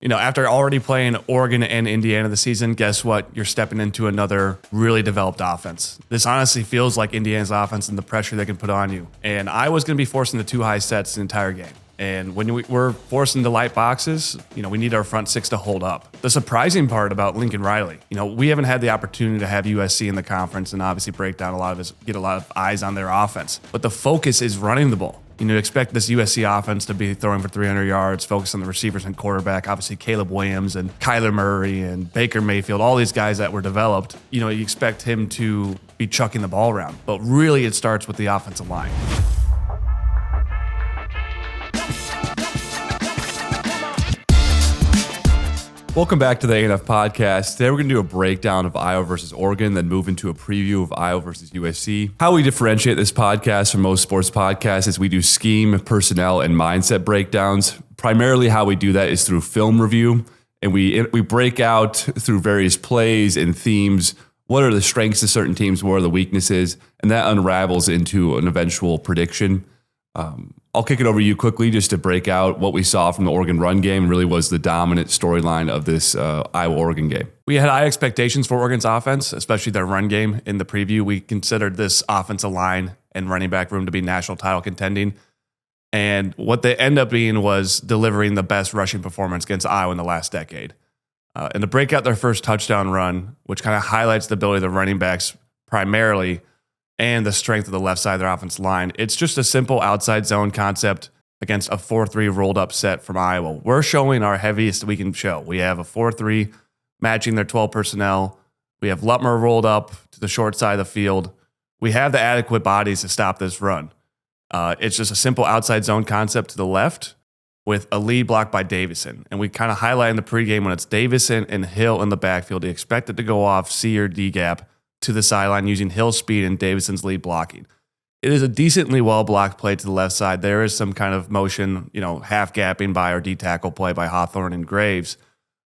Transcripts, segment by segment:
After already playing Oregon and Indiana this season, guess what? You're stepping into another really developed offense. This honestly feels like Indiana's offense and the pressure they can put on you. And Iowa's going to be forcing the 2 high sets the entire game. And when we're forcing the light boxes, we need our front 6 to hold up. The surprising part about Lincoln Riley, we haven't had the opportunity to have USC in the conference and obviously break down get a lot of eyes on their offense. But the focus is running the ball. Expect this USC offense to be throwing for 300 yards, focus on the receivers and quarterback. Obviously, Caleb Williams and Kyler Murray and Baker Mayfield, all these guys that were developed, you expect him to be chucking the ball around. But really, it starts with the offensive line. Welcome back to the ANF Podcast. Today we're going to do a breakdown of Iowa versus Oregon, then move into a preview of Iowa versus USC. How we differentiate this podcast from most sports podcasts is we do scheme, personnel, and mindset breakdowns. Primarily how we do that is through film review, and we break out through various plays and themes. What are the strengths of certain teams? What are the weaknesses? And that unravels into an eventual prediction. I'll kick it over to you quickly just to break out what we saw from the Oregon run game. Really was the dominant storyline of this Iowa-Oregon game. We had high expectations for Oregon's offense, especially their run game. In the preview, we considered this offensive line and running back room to be national title contending. And what they end up being was delivering the best rushing performance against Iowa in the last decade. And to break out their first touchdown run, which kind of highlights the ability of the running backs primarily, and the strength of the left side of their offensive line. It's just a simple outside zone concept against a 4-3 rolled up set from Iowa. We're showing our heaviest we can show. We have a 4-3 matching their 12 personnel. We have Lutmer rolled up to the short side of the field. We have the adequate bodies to stop this run. It's just a simple outside zone concept to the left with a lead block by Davison. And we kind of highlight in the pregame when it's Davison and Hill in the backfield, you expect it to go off C or D gap to the sideline using Hill's speed and Davison's lead blocking. It is a decently well-blocked play to the left side. There is some kind of motion, half-gapping by our D-tackle play by Hawthorne and Graves.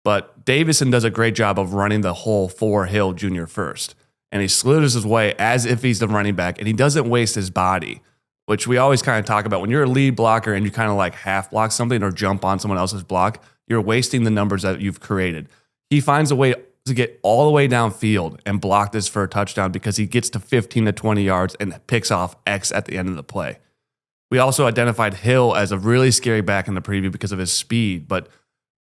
But Davison does a great job of running the whole for Hill Jr. first. And he slithers his way as if he's the running back, and he doesn't waste his body, which we always kind of talk about. When you're a lead blocker and you kind of like half-block something or jump on someone else's block, you're wasting the numbers that you've created. He finds a way to get all the way downfield and block this for a touchdown because he gets to 15 to 20 yards and picks off X at the end of the play. We also identified Hill as a really scary back in the preview because of his speed, but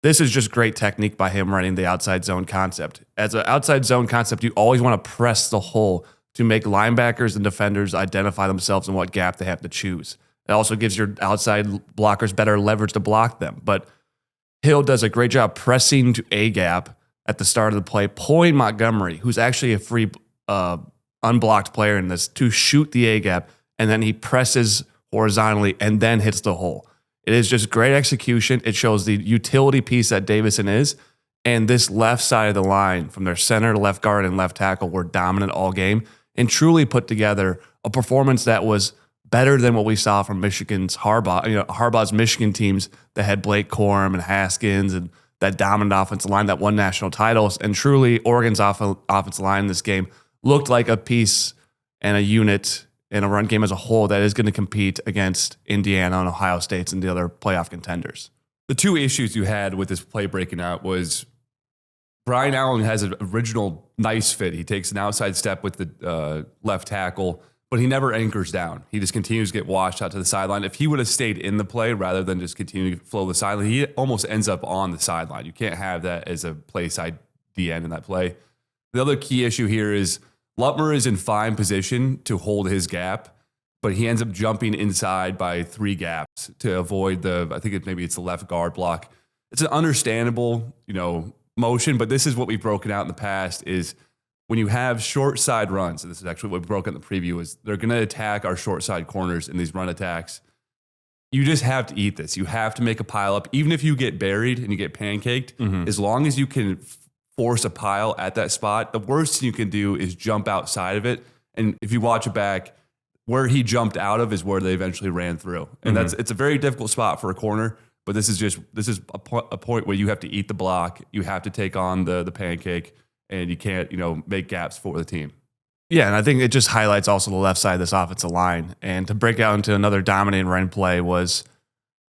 this is just great technique by him running the outside zone concept. As an outside zone concept, you always want to press the hole to make linebackers and defenders identify themselves and what gap they have to choose. It also gives your outside blockers better leverage to block them, but Hill does a great job pressing to A gap at the start of the play, pulling Montgomery, who's actually a free unblocked player in this, to shoot the A-gap, and then he presses horizontally and then hits the hole. It is just great execution. It shows the utility piece that Davison is, and this left side of the line, from their center to left guard and left tackle, were dominant all game and truly put together a performance that was better than what we saw from Michigan's Harbaugh's Michigan teams that had Blake Corum and Haskins and that dominant offensive line that won national titles. And truly, Oregon's offensive line in this game looked like a piece and a unit in a run game as a whole that is going to compete against Indiana and Ohio State and the other playoff contenders. The two issues you had with this play breaking out was Brian Allen has an original nice fit. He takes an outside step with the left tackle, but he never anchors down. He just continues to get washed out to the sideline. If he would have stayed in the play rather than just continue to flow the sideline, he almost ends up on the sideline. You can't have that as a play side DN in that play. The other key issue here is Lutmer is in fine position to hold his gap, but he ends up jumping inside by 3 gaps to avoid maybe it's the left guard block. It's an understandable, motion, but this is what we've broken out in the past is when you have short side runs, and this is actually what we broke in the preview, is they're going to attack our short side corners in these run attacks. You just have to eat this. You have to make a pile up. Even if you get buried and you get pancaked, as long as you can force a pile at that spot, the worst thing you can do is jump outside of it. And if you watch it back, where he jumped out of is where they eventually ran through. And it's a very difficult spot for a corner, but this is a point where you have to eat the block. You have to take on the pancake. And you can't, make gaps for the team. Yeah, and I think it just highlights also the left side of this offensive line. And to break out into another dominating run play was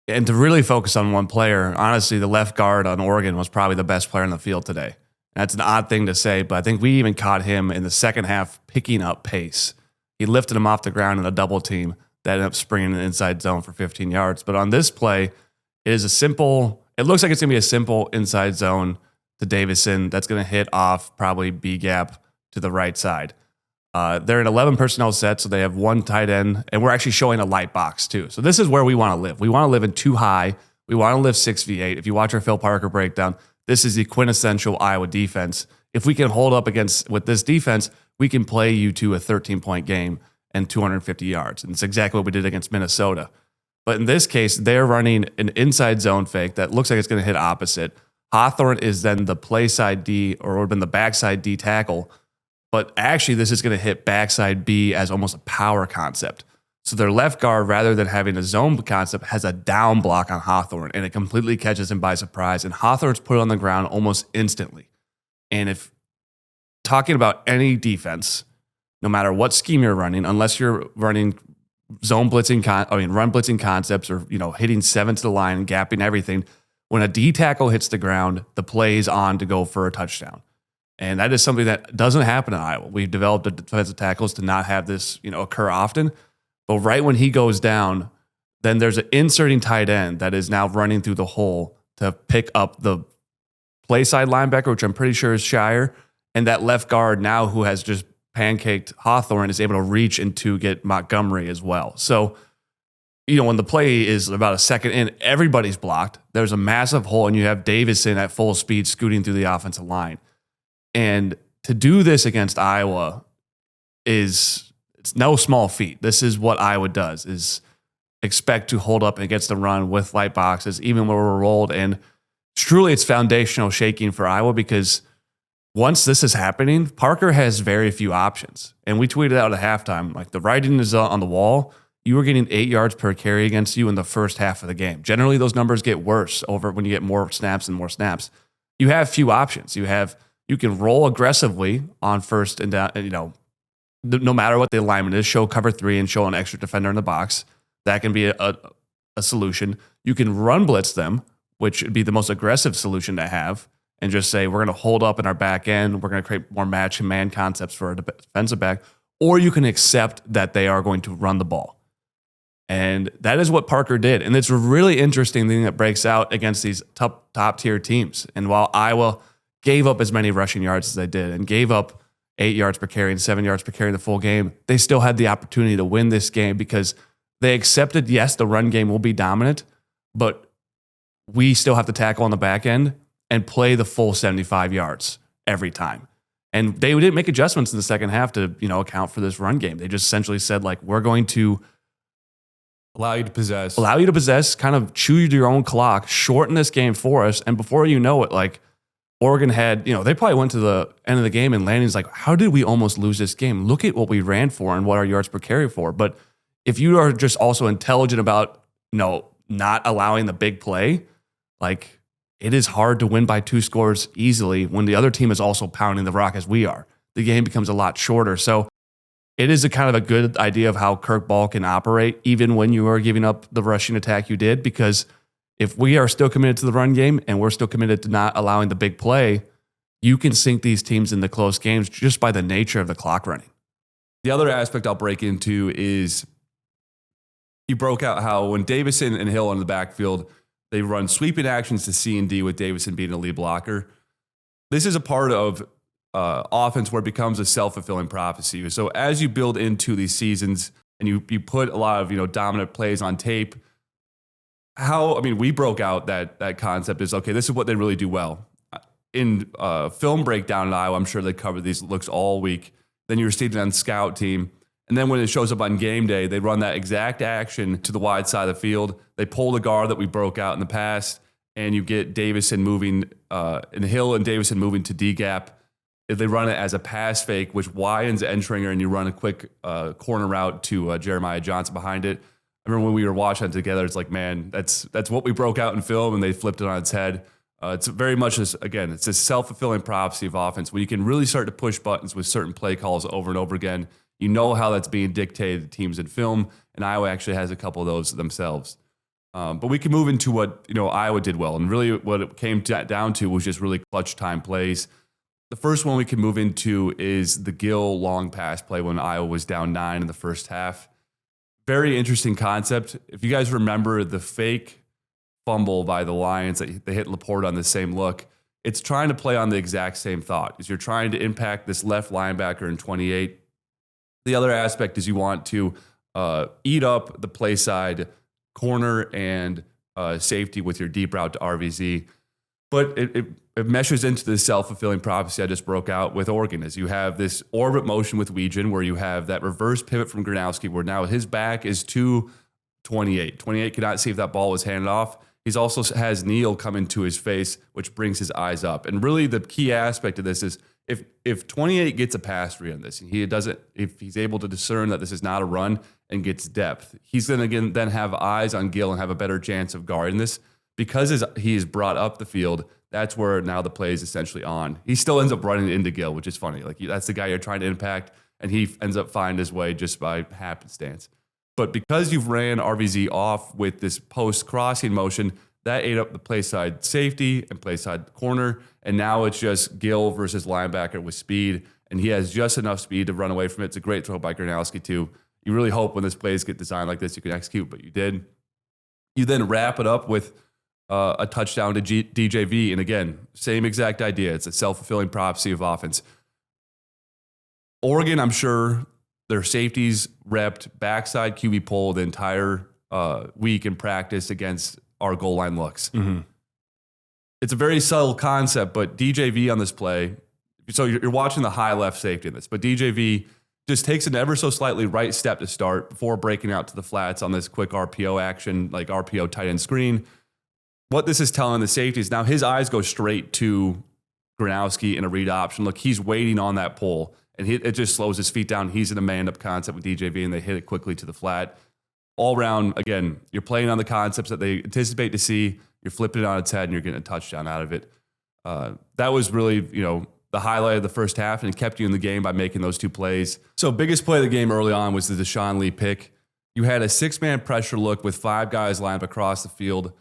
And to really focus on one player, honestly, the left guard on Oregon was probably the best player in the field today. That's an odd thing to say, but I think we even caught him in the second half picking up pace. He lifted him off the ground in a double team that ended up springing an inside zone for 15 yards. But on this play, it looks like it's going to be a simple inside zone to Davison that's going to hit off probably B gap to the right side. They're in 11 personnel set, so they have one tight end, and we're actually showing a light box too. So this is where we want to live. We want to live in too high. We want to live 6v8. If you watch our Phil Parker breakdown, this is the quintessential Iowa defense. If we can hold up with this defense, we can play you to a 13-point game and 250 yards. And it's exactly what we did against Minnesota. But in this case, they're running an inside zone fake that looks like it's going to hit opposite. Hawthorne is then the play side D, or would have been the backside D tackle. But actually, this is going to hit backside B as almost a power concept. So their left guard, rather than having a zone concept, has a down block on Hawthorne, and it completely catches him by surprise. And Hawthorne's put on the ground almost instantly. And if talking about any defense, no matter what scheme you're running, unless you're running run blitzing concepts, or hitting 7 to the line and gapping everything, when a D tackle hits the ground, the play is on to go for a touchdown. And that is something that doesn't happen in Iowa. We've developed the defensive tackles to not have this occur often. But right when he goes down, then there's an inserting tight end that is now running through the hole to pick up the play side linebacker, which I'm pretty sure is Shire. And that left guard now, who has just pancaked Hawthorne, is able to reach and to get Montgomery as well. So, when the play is about a second in, everybody's blocked. There's a massive hole, and you have Davison at full speed scooting through the offensive line. And to do this against Iowa it's no small feat. This is what Iowa does, is expect to hold up against the run with light boxes, even when we're rolled. And truly, it's foundational shaking for Iowa, because once this is happening, Parker has very few options. And we tweeted out at halftime, like, the writing is on the wall. You were getting 8 yards per carry against you in the first half of the game. Generally, those numbers get worse over when you get more snaps and more snaps. You have few options. You can roll aggressively on first and down, no matter what the alignment is, show cover 3 and show an extra defender in the box. That can be a solution. You can run blitz them, which would be the most aggressive solution to have, and just say, we're going to hold up in our back end. We're going to create more match and man concepts for a defensive back. Or you can accept that they are going to run the ball. And that is what Parker did. And it's a really interesting thing that breaks out against these top tier teams. And while Iowa gave up as many rushing yards as they did and gave up 8 yards per carry and 7 yards per carry in the full game, they still had the opportunity to win this game, because they accepted, yes, the run game will be dominant, but we still have to tackle on the back end and play the full 75 yards every time. And they didn't make adjustments in the second half to, account for this run game. They just essentially said, like, we're going to allow you to possess, kind of chew your own clock, shorten this game for us. And before you know it, like, Oregon had, they probably went to the end of the game and Landon's like, how did we almost lose this game? Look at what we ran for and what our yards per carry for. But if you are just also intelligent about, not allowing the big play, like, it is hard to win by 2 scores easily when the other team is also pounding the rock as we are. The game becomes a lot shorter. So it is a kind of a good idea of how Kirk Ball can operate, even when you are giving up the rushing attack you did, because if we are still committed to the run game and we're still committed to not allowing the big play, you can sink these teams into close games just by the nature of the clock running. The other aspect I'll break into is you broke out how when Davison and Hill on the backfield, they run sweeping actions to C and D with Davison being a lead blocker. This is a part of offense where it becomes a self-fulfilling prophecy. So as you build into these seasons and you put a lot of dominant plays on tape, we broke out that concept is, okay, this is what they really do well. In film breakdown in Iowa, I'm sure they cover these looks all week. Then you're seeing it on scout team. And then when it shows up on game day, they run that exact action to the wide side of the field. They pull the guard that we broke out in the past, and you get Davison moving, and Hill and Davison moving to D-gap. If they run it as a pass fake, which widens Entringer, and you run a quick corner route to Jeremiah Johnson behind it. I remember when we were watching it together, it's like, man, that's what we broke out in film, and they flipped it on its head. It's very much it's a self-fulfilling prophecy of offense where you can really start to push buttons with certain play calls over and over again. You know how that's being dictated to teams in film, and Iowa actually has a couple of those themselves. But we can move into what Iowa did well, and really what it came down to was just really clutch time plays. The first one we can move into is the Gill long pass play when Iowa was down 9 in the first half. Very interesting concept. If you guys remember the fake fumble by the Lions that they hit Laporte on the same look, it's trying to play on the exact same thought. Is you're trying to impact this left linebacker in 28. The other aspect is you want to eat up the play side corner and safety with your deep route to RVZ. But it meshes into the self-fulfilling prophecy I just broke out with Oregon, as you have this orbit motion with Weegan, where you have that reverse pivot from Gronowski, where now his back is to 28. 28 cannot see if that ball was handed off. He also has Neal come into his face, which brings his eyes up. And really the key aspect of this is if 28 gets a pass read on this, and if he's able to discern that this is not a run and gets depth, he's going to then have eyes on Gill and have a better chance of guarding this. Because he is brought up the field, that's where now the play is essentially on. He still ends up running into Gill, which is funny. Like, that's the guy you're trying to impact, and he ends up finding his way just by happenstance. But because you've ran RVZ off with this post-crossing motion, that ate up the play side safety and play side corner, and now it's just Gill versus linebacker with speed, and he has just enough speed to run away from it. It's a great throw by Gronowski, too. You really hope when this plays get designed like this, you can execute, but you did. You then wrap it up with a touchdown to DJV. And again, same exact idea. It's a self-fulfilling prophecy of offense. Oregon, I'm sure their safeties repped backside QB pull the entire week in practice against our goal line looks. Mm-hmm. It's a very subtle concept, but DJV on this play, so you're watching the high left safety in this, but DJV just takes an ever so slightly right step to start before breaking out to the flats on this quick RPO action, like RPO tight end screen. What this is telling the safeties, now his eyes go straight to Gronowski in a read option. Look, he's waiting on that pull, and it just slows his feet down. He's in a man-up concept with DJV, and they hit it quickly to the flat. All around, again, you're playing on the concepts that they anticipate to see. You're flipping it on its head, and you're getting a touchdown out of it. That was really, the highlight of the first half, and it kept you in the game by making those two plays. So biggest play of the game early on was the Deshaun Lee pick. You had a 6-man pressure look with 5 guys lined up across the field.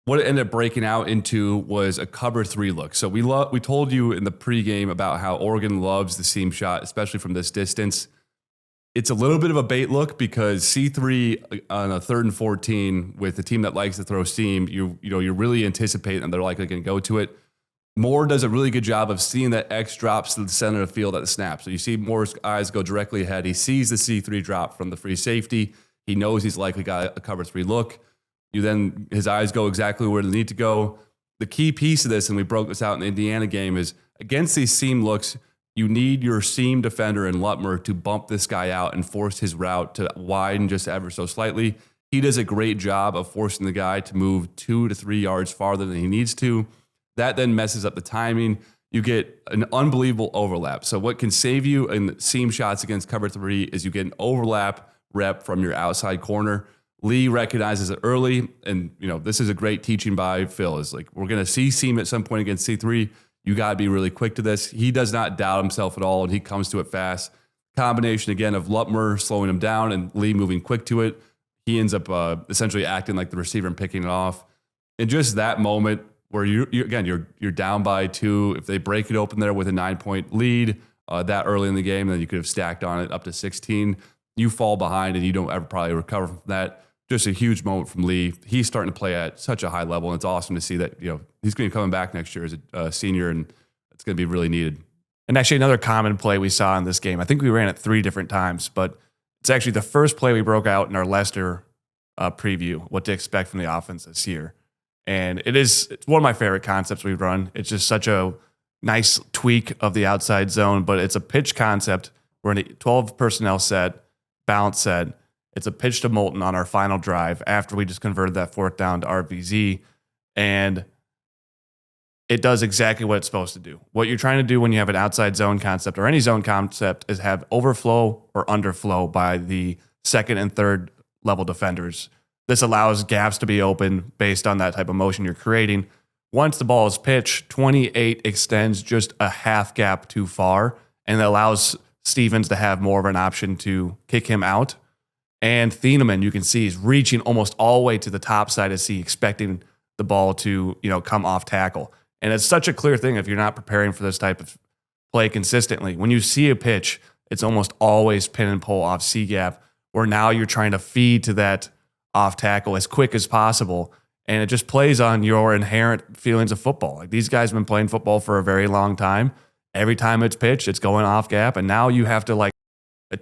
What it ended up breaking out into was a cover 3 look. So we told you in the pregame about how Oregon loves the seam shot, especially from this distance. It's a little bit of a bait look because C3 on a 3rd and 14 with a team that likes to throw seam, you're really anticipating that they're likely going to go to it. Moore does a really good job of seeing that X drops to the center of the field at the snap. So you see Moore's eyes go directly ahead. He sees the C3 drop from the free safety. He knows he's likely got a cover 3 look. His eyes go exactly where they need to go. The key piece of this, and we broke this out in the Indiana game, is against these seam looks, you need your seam defender in Lutmer to bump this guy out and force his route to widen just ever so slightly. He does a great job of forcing the guy to move 2 to 3 yards farther than he needs to. That then messes up the timing. You get an unbelievable overlap. So what can save you in seam shots against cover 3 is you get an overlap rep from your outside corner. Lee recognizes it early, and this is a great teaching by Phil. Is like, we're going to see seam at some point against C3. You got to be really quick to this. He does not doubt himself at all, and he comes to it fast. Combination again of Lutmer slowing him down and Lee moving quick to it. He ends up essentially acting like the receiver and picking it off. And just that moment where you're down by 2. If they break it open there with a 9-point lead that early in the game, then you could have stacked on it up to 16. You fall behind, and you don't ever probably recover from that. Just a huge moment from Lee. He's starting to play at such a high level, and it's awesome to see that he's going to be coming back next year as a senior, and it's going to be really needed. And actually, another common play we saw in this game, I think we ran it 3 different times, but it's actually the first play we broke out in our Leicester preview, what to expect from the offense this year. And it's one of my favorite concepts we've run. It's just such a nice tweak of the outside zone, but it's a pitch concept. We're in a 12 personnel set, balance set. It's a pitch to Moulton on our final drive after we just converted that 4th down to RVZ. And it does exactly what it's supposed to do. What you're trying to do when you have an outside zone concept or any zone concept is have overflow or underflow by the 2nd and 3rd level defenders. This allows gaps to be open based on that type of motion you're creating. Once the ball is pitched, 28 extends just a half gap too far, and it allows Stevens to have more of an option to kick him out. And Thieneman, you can see, is reaching almost all the way to the top side of C, expecting the ball to, come off tackle. And it's such a clear thing if you're not preparing for this type of play consistently. When you see a pitch, it's almost always pin and pull off C gap, where now you're trying to feed to that off tackle as quick as possible. And it just plays on your inherent feelings of football. Like, these guys have been playing football for a very long time. Every time it's pitched, it's going off gap. And now you have to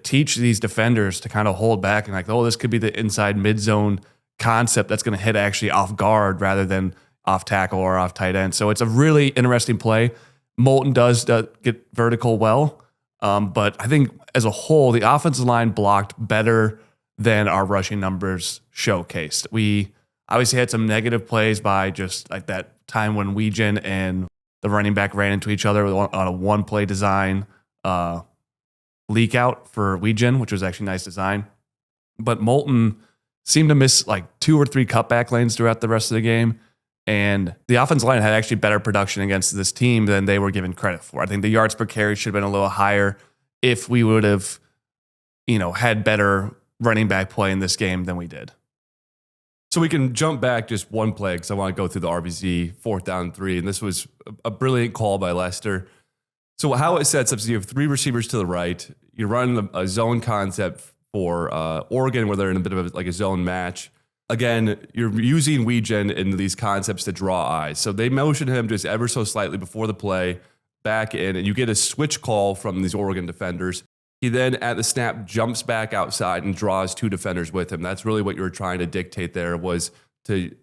teach these defenders to kind of hold back and this could be the inside mid zone concept that's going to hit actually off guard rather than off tackle or off tight end. So it's a really interesting play. Moulton does get vertical well. But I think as a whole, the offensive line blocked better than our rushing numbers showcased. We obviously had some negative plays by just like that time when Weegen and the running back ran into each other on a one-play design leak out for Weegen, which was actually nice design. But Moulton seemed to miss 2 or 3 cutback lanes throughout the rest of the game. And the offensive line had actually better production against this team than they were given credit for. I think the yards per carry should have been a little higher if we would have, had better running back play in this game than we did. So we can jump back just one play because I want to go through the RBZ 4th down and 3. And this was a brilliant call by Lester. So how it sets up is you have 3 receivers to the right. You're running a zone concept for Oregon where they're in a bit of a zone match. Again, you're using Weegen in these concepts to draw eyes. So they motion him just ever so slightly before the play, back in, and you get a switch call from these Oregon defenders. He then, at the snap, jumps back outside and draws 2 defenders with him. That's really what you were trying to dictate there, was to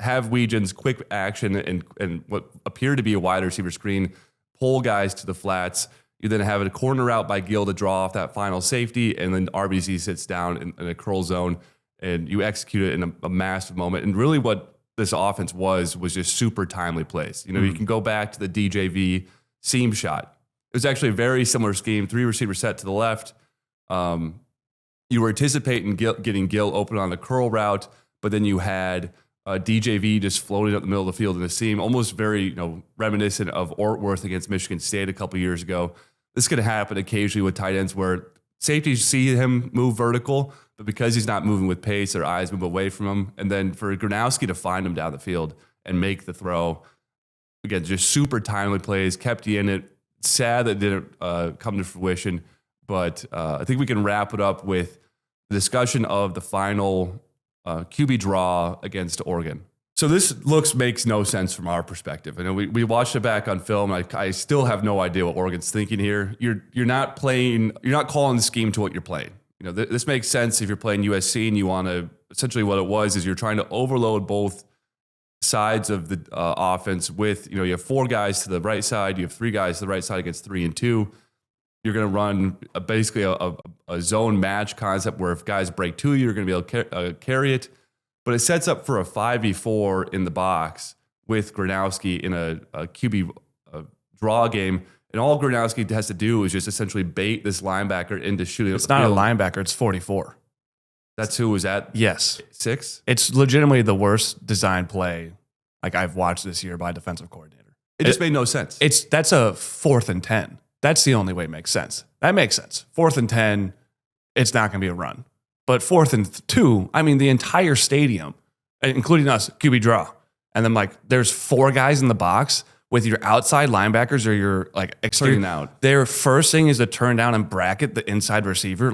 have Weegen's quick action and what appeared to be a wide receiver screen, pull guys to the flats. You then have a corner route by Gill to draw off that final safety, and then RBZ sits down in a curl zone, and you execute it in a massive moment. And really what this offense was just super timely plays. You can go back to the DJV seam shot. It was actually a very similar scheme, 3 receiver set to the left. You were anticipating getting Gill open on the curl route, but then you had DJV just floating up the middle of the field in a seam, almost very reminiscent of Ortworth against Michigan State a couple years ago. This could happen occasionally with tight ends where safeties see him move vertical, but because he's not moving with pace, their eyes move away from him. And then for Gronowski to find him down the field and make the throw, again, just super timely plays, kept you in it. Sad that didn't come to fruition, but I think we can wrap it up with the discussion of the final QB draw against Oregon. So this makes no sense from our perspective. I know we watched it back on film. I still have no idea what Oregon's thinking here. You're not calling the scheme to what you're playing. This makes sense if you're playing USC and you want to, essentially what it was is you're trying to overload both sides of the offense with, you have 4 guys to the right side, you have 3 guys to the right side against 3 and 2. You're going to run basically a zone match concept where if guys break 2, you're going to be able to carry it. But it sets up for a 5v4 in the box with Gronowski in a QB draw game. And all Gronowski has to do is just essentially bait this linebacker into shooting. It's not a linebacker, it's 44. That's who was at? Yes. 6? It's legitimately the worst design play I've watched this year by a defensive coordinator. It just made no sense. That's a 4th and 10. That's the only way it makes sense. That makes sense. 4th and 10, it's not going to be a run. But 4th and 2, the entire stadium, including us, QB draw. And then there's 4 guys in the box with your outside linebackers or your exterior. Turning out. Their first thing is to turn down and bracket the inside receiver.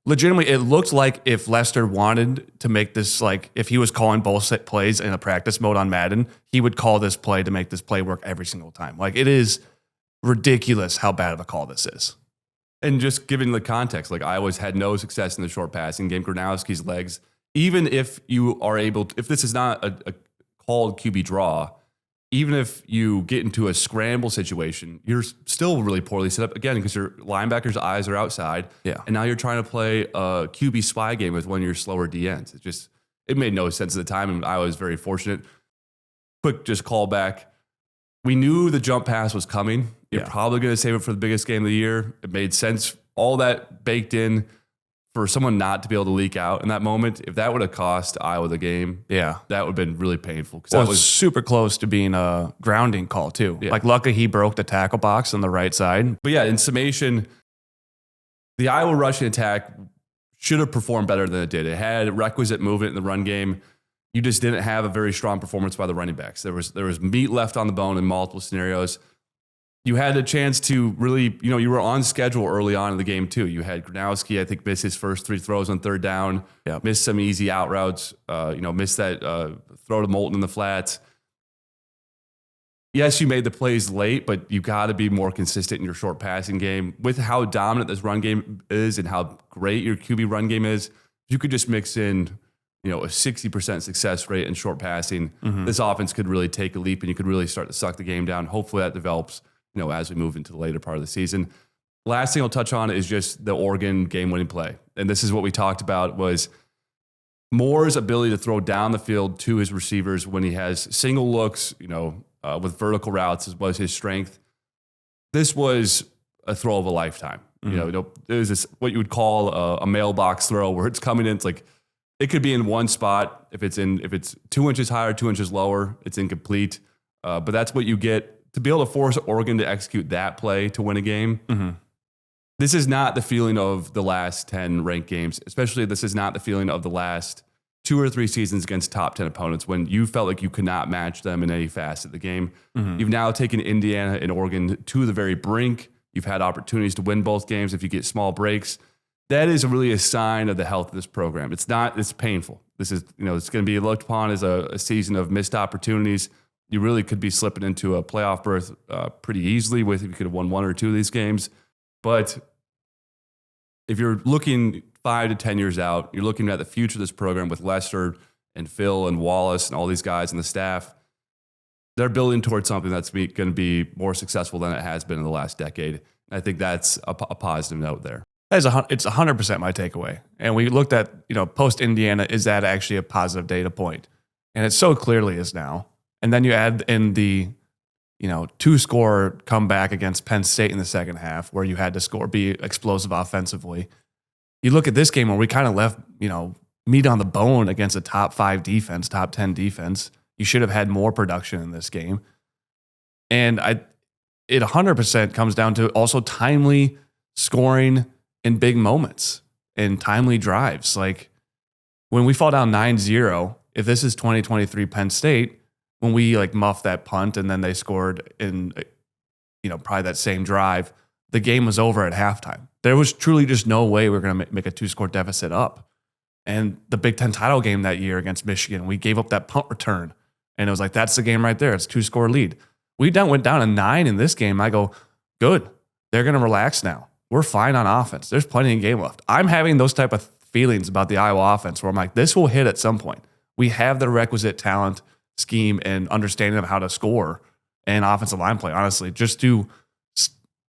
Legitimately, it looked like if Lester wanted to make this, if he was calling both set plays in a practice mode on Madden, he would call this play to make this play work every single time. It is ridiculous how bad of a call this is. And just given the context, Iowa's had no success in the short passing game. Gronowski's legs, even if you are able to, if this is not a called QB draw, even if you get into a scramble situation, you're still really poorly set up, again, because your linebacker's eyes are outside. Yeah. And now you're trying to play a QB spy game with one of your slower DNs. It made no sense at the time, and I was very fortunate. Quick just call back. We knew the jump pass was coming. You're probably going to save it for the biggest game of the year. It made sense. All that baked in for someone not to be able to leak out in that moment. If that would have cost Iowa the game, that would have been really painful. Because that was super close to being a grounding call too. Yeah. Luckily he broke the tackle box on the right side. But in summation, the Iowa rushing attack should have performed better than it did. It had requisite movement in the run game. You just didn't have a very strong performance by the running backs. There was meat left on the bone in multiple scenarios. You had a chance to really, you were on schedule early on in the game too. You had Gronowski, I think, miss his first 3 throws on third down, missed some easy out routes, missed that throw to Moulton in the flats. Yes, you made the plays late, but you got to be more consistent in your short passing game. With how dominant this run game is and how great your QB run game is, you could just mix in, a 60% success rate in short passing. This offense could really take a leap and you could really start to suck the game down. Hopefully that develops, as we move into the later part of the season. Last thing I'll touch on is just the Oregon game-winning play. And this is what we talked about was Moore's ability to throw down the field to his receivers when he has single looks, with vertical routes was his strength. This was a throw of a lifetime. It was this, what you would call a mailbox throw where it's coming in. It's like, it could be in one spot. If it's 2 inches higher, 2 inches lower, it's incomplete. But that's what you get to be able to force Oregon to execute that play to win a game. This is not the feeling of the last 10 ranked games, especially this is not the feeling of the last 2 or 3 seasons against top 10 opponents when you felt like you could not match them in any facet of the game. You've now taken Indiana and Oregon to the very brink. You've had opportunities to win both games if you get small breaks. That is really a sign of the health of this program. It's painful. This is, it's going to be looked upon as a season of missed opportunities. You really could be slipping into a playoff berth pretty easily if you could have won 1 or 2 of these games. But if you're looking 5 to 10 years out, you're looking at the future of this program with Lester and Phil and Wallace and all these guys and the staff. They're building towards something that's going to be more successful than it has been in the last decade. And I think that's a positive note there. It's 100% my takeaway. And we looked at, post Indiana, is that actually a positive data point? And it so clearly is now. And then you add in the, 2-score comeback against Penn State in the second half where you had to be explosive offensively. You look at this game where we kind of left, meat on the bone against a top 5 defense, top 10 defense. You should have had more production in this game. And it 100% comes down to also timely scoring in big moments and timely drives. Like when we fall down 9-0, if this is 2023 Penn State, when we muffed that punt and then they scored in, probably that same drive, the game was over at halftime. There was truly just no way we were going to make a 2-score deficit up. And the Big Ten title game that year against Michigan, we gave up that punt return. And it was like, that's the game right there. It's a 2-score lead. We went down to 9 in this game. I go, good. They're going to relax now. We're fine on offense. There's plenty of game left. I'm having those type of feelings about the Iowa offense where I'm like, this will hit at some point. We have the requisite talent, scheme, and understanding of how to score and offensive line play, honestly, just to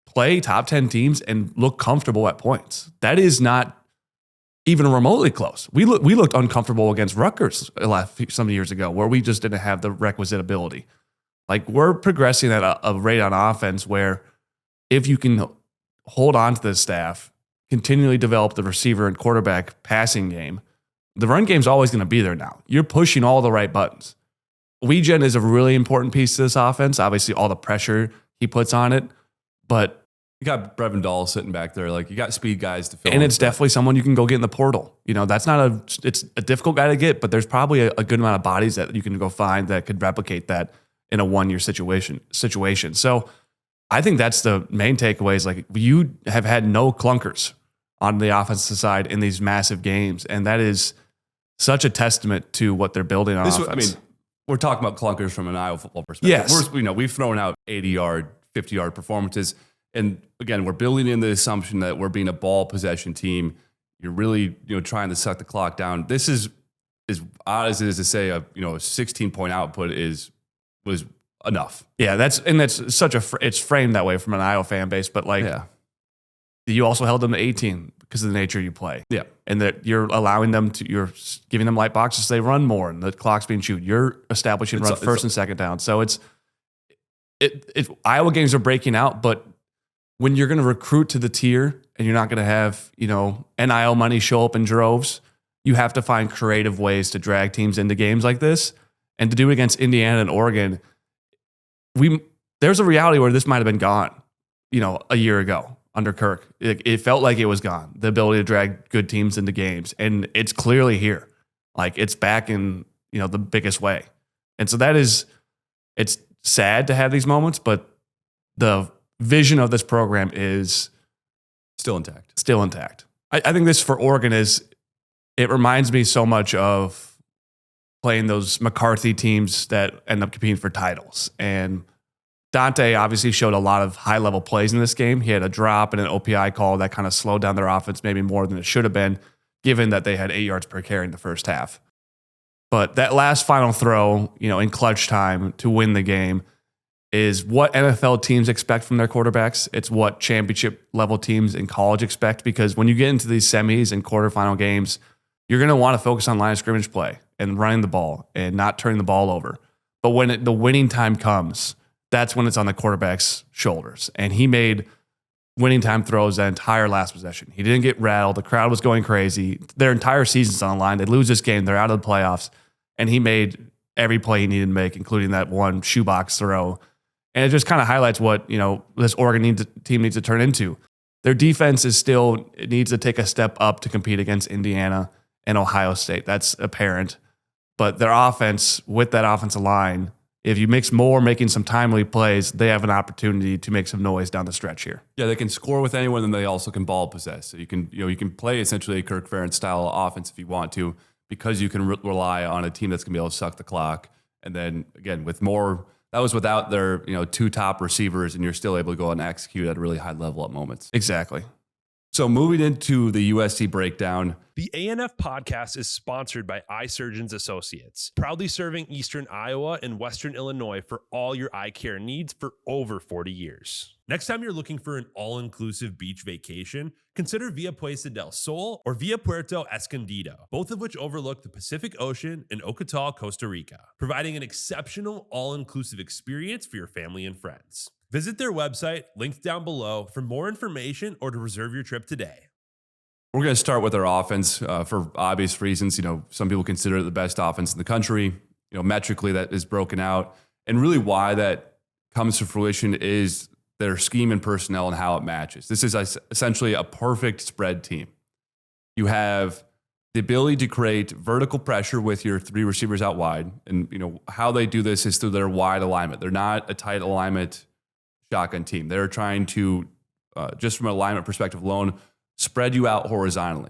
play top 10 teams and look comfortable at points. That is not even remotely close. We looked uncomfortable against Rutgers some years ago where we just didn't have the requisite ability. We're progressing at a rate on offense where if you can hold on to this staff, continually develop the receiver and quarterback passing game, the run game's always going to be there now. You're pushing all the right buttons. Weegen is a really important piece to this offense. Obviously, all the pressure he puts on it, but you got Brevin Dahl sitting back there. You got speed guys to fill. And it's definitely someone you can go get in the portal. That's it's a difficult guy to get, but there's probably a good amount of bodies that you can go find that could replicate that in a 1-year situation. So I think that's the main takeaway is you have had no clunkers on the offensive side in these massive games. And that is such a testament to what they're building on offense. We're talking about clunkers from an Iowa football perspective. Yes. We've thrown out 80-yard, 50-yard performances. And again, we're building in the assumption that we're being a ball possession team. You're really, trying to suck the clock down. This is as odd as it is to say a 16-point output was enough. Yeah, that's such it's framed that way from an Iowa fan base, but you also held them to 18 because of the nature you play. Yeah. And that you're allowing them you're giving them light boxes so they run more and the clock's being chewed. You're establishing first and second down. So Iowa games are breaking out, but when you're going to recruit to the tier and you're not going to have, NIL money show up in droves, you have to find creative ways to drag teams into games like this. And to do it against Indiana and Oregon, there's a reality where this might have been gone, a year ago. under Kirk. It felt like it was gone. The ability to drag good teams into games, and it's clearly here. Like it's back in the biggest way. And so it's sad to have these moments, but the vision of this program is still intact. I think this for Oregon it reminds me so much of playing those McCarthy teams that end up competing for titles. And Dante obviously showed a lot of high-level plays in this game. He had a drop and an OPI call that kind of slowed down their offense maybe more than it should have been, given that they had 8 yards per carry in the first half. But that last final throw, in clutch time to win the game is what NFL teams expect from their quarterbacks. It's what championship level teams in college expect, because when you get into these semis and quarterfinal games, you're going to want to focus on line of scrimmage play and running the ball and not turning the ball over. But when the winning time comes, that's when it's on the quarterback's shoulders. And he made winning time throws that entire last possession. He didn't get rattled. The crowd was going crazy. Their entire season's on the line. They lose this game. They're out of the playoffs. And he made every play he needed to make, including that one shoebox throw. And it just kind of highlights what, this Oregon team needs to turn into. Their defense it needs to take a step up to compete against Indiana and Ohio State. That's apparent. But their offense, with that offensive line, if you mix more making some timely plays, they have an opportunity to make some noise down the stretch here. Yeah, they can score with anyone, and they also can ball possess. So you can play essentially a Kirk Ferentz style offense if you want to, because you can rely on a team that's going to be able to suck the clock. And then again, with more, that was without their 2 top receivers, and you're still able to go and execute at a really high level at moments. Exactly. So moving into the USC breakdown. The ANF Podcast is sponsored by Eye Surgeons Associates, proudly serving Eastern Iowa and Western Illinois for all your eye care needs for over 40 years. Next time you're looking for an all-inclusive beach vacation, consider Via Puesta del Sol or Via Puerto Escondido, both of which overlook the Pacific Ocean in Ocotal, Costa Rica, providing an exceptional all-inclusive experience for your family and friends. Visit their website, linked down below, for more information or to reserve your trip today. We're going to start with our offense for obvious reasons. Some people consider it the best offense in the country. Metrically, that is broken out. And really why that comes to fruition is their scheme and personnel and how it matches. This is essentially a perfect spread team. You have the ability to create vertical pressure with your 3 receivers out wide. And, how they do this is through their wide alignment. They're not a tight alignment shotgun team. They're trying to, just from an alignment perspective alone, spread you out horizontally.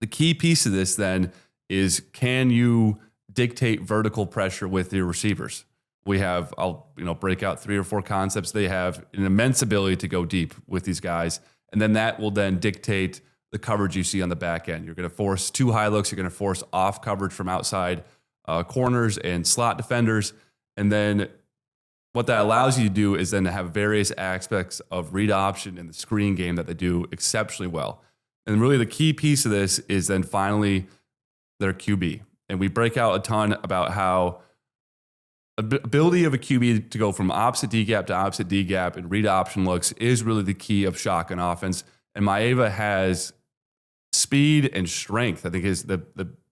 The key piece of this then is, can you dictate vertical pressure with your receivers? I'll break out 3 or 4 concepts. They have an immense ability to go deep with these guys. And then that will then dictate the coverage you see on the back end. You're going to force 2 high looks. You're going to force off coverage from outside corners and slot defenders. And then what that allows you to do is then to have various aspects of read option in the screen game that they do exceptionally well. And really the key piece of this is then finally their QB. And we break out a ton about how ability of a QB to go from opposite D gap to opposite D gap and read option looks is really the key of shotgun offense. And Maeva has speed and strength. I think is the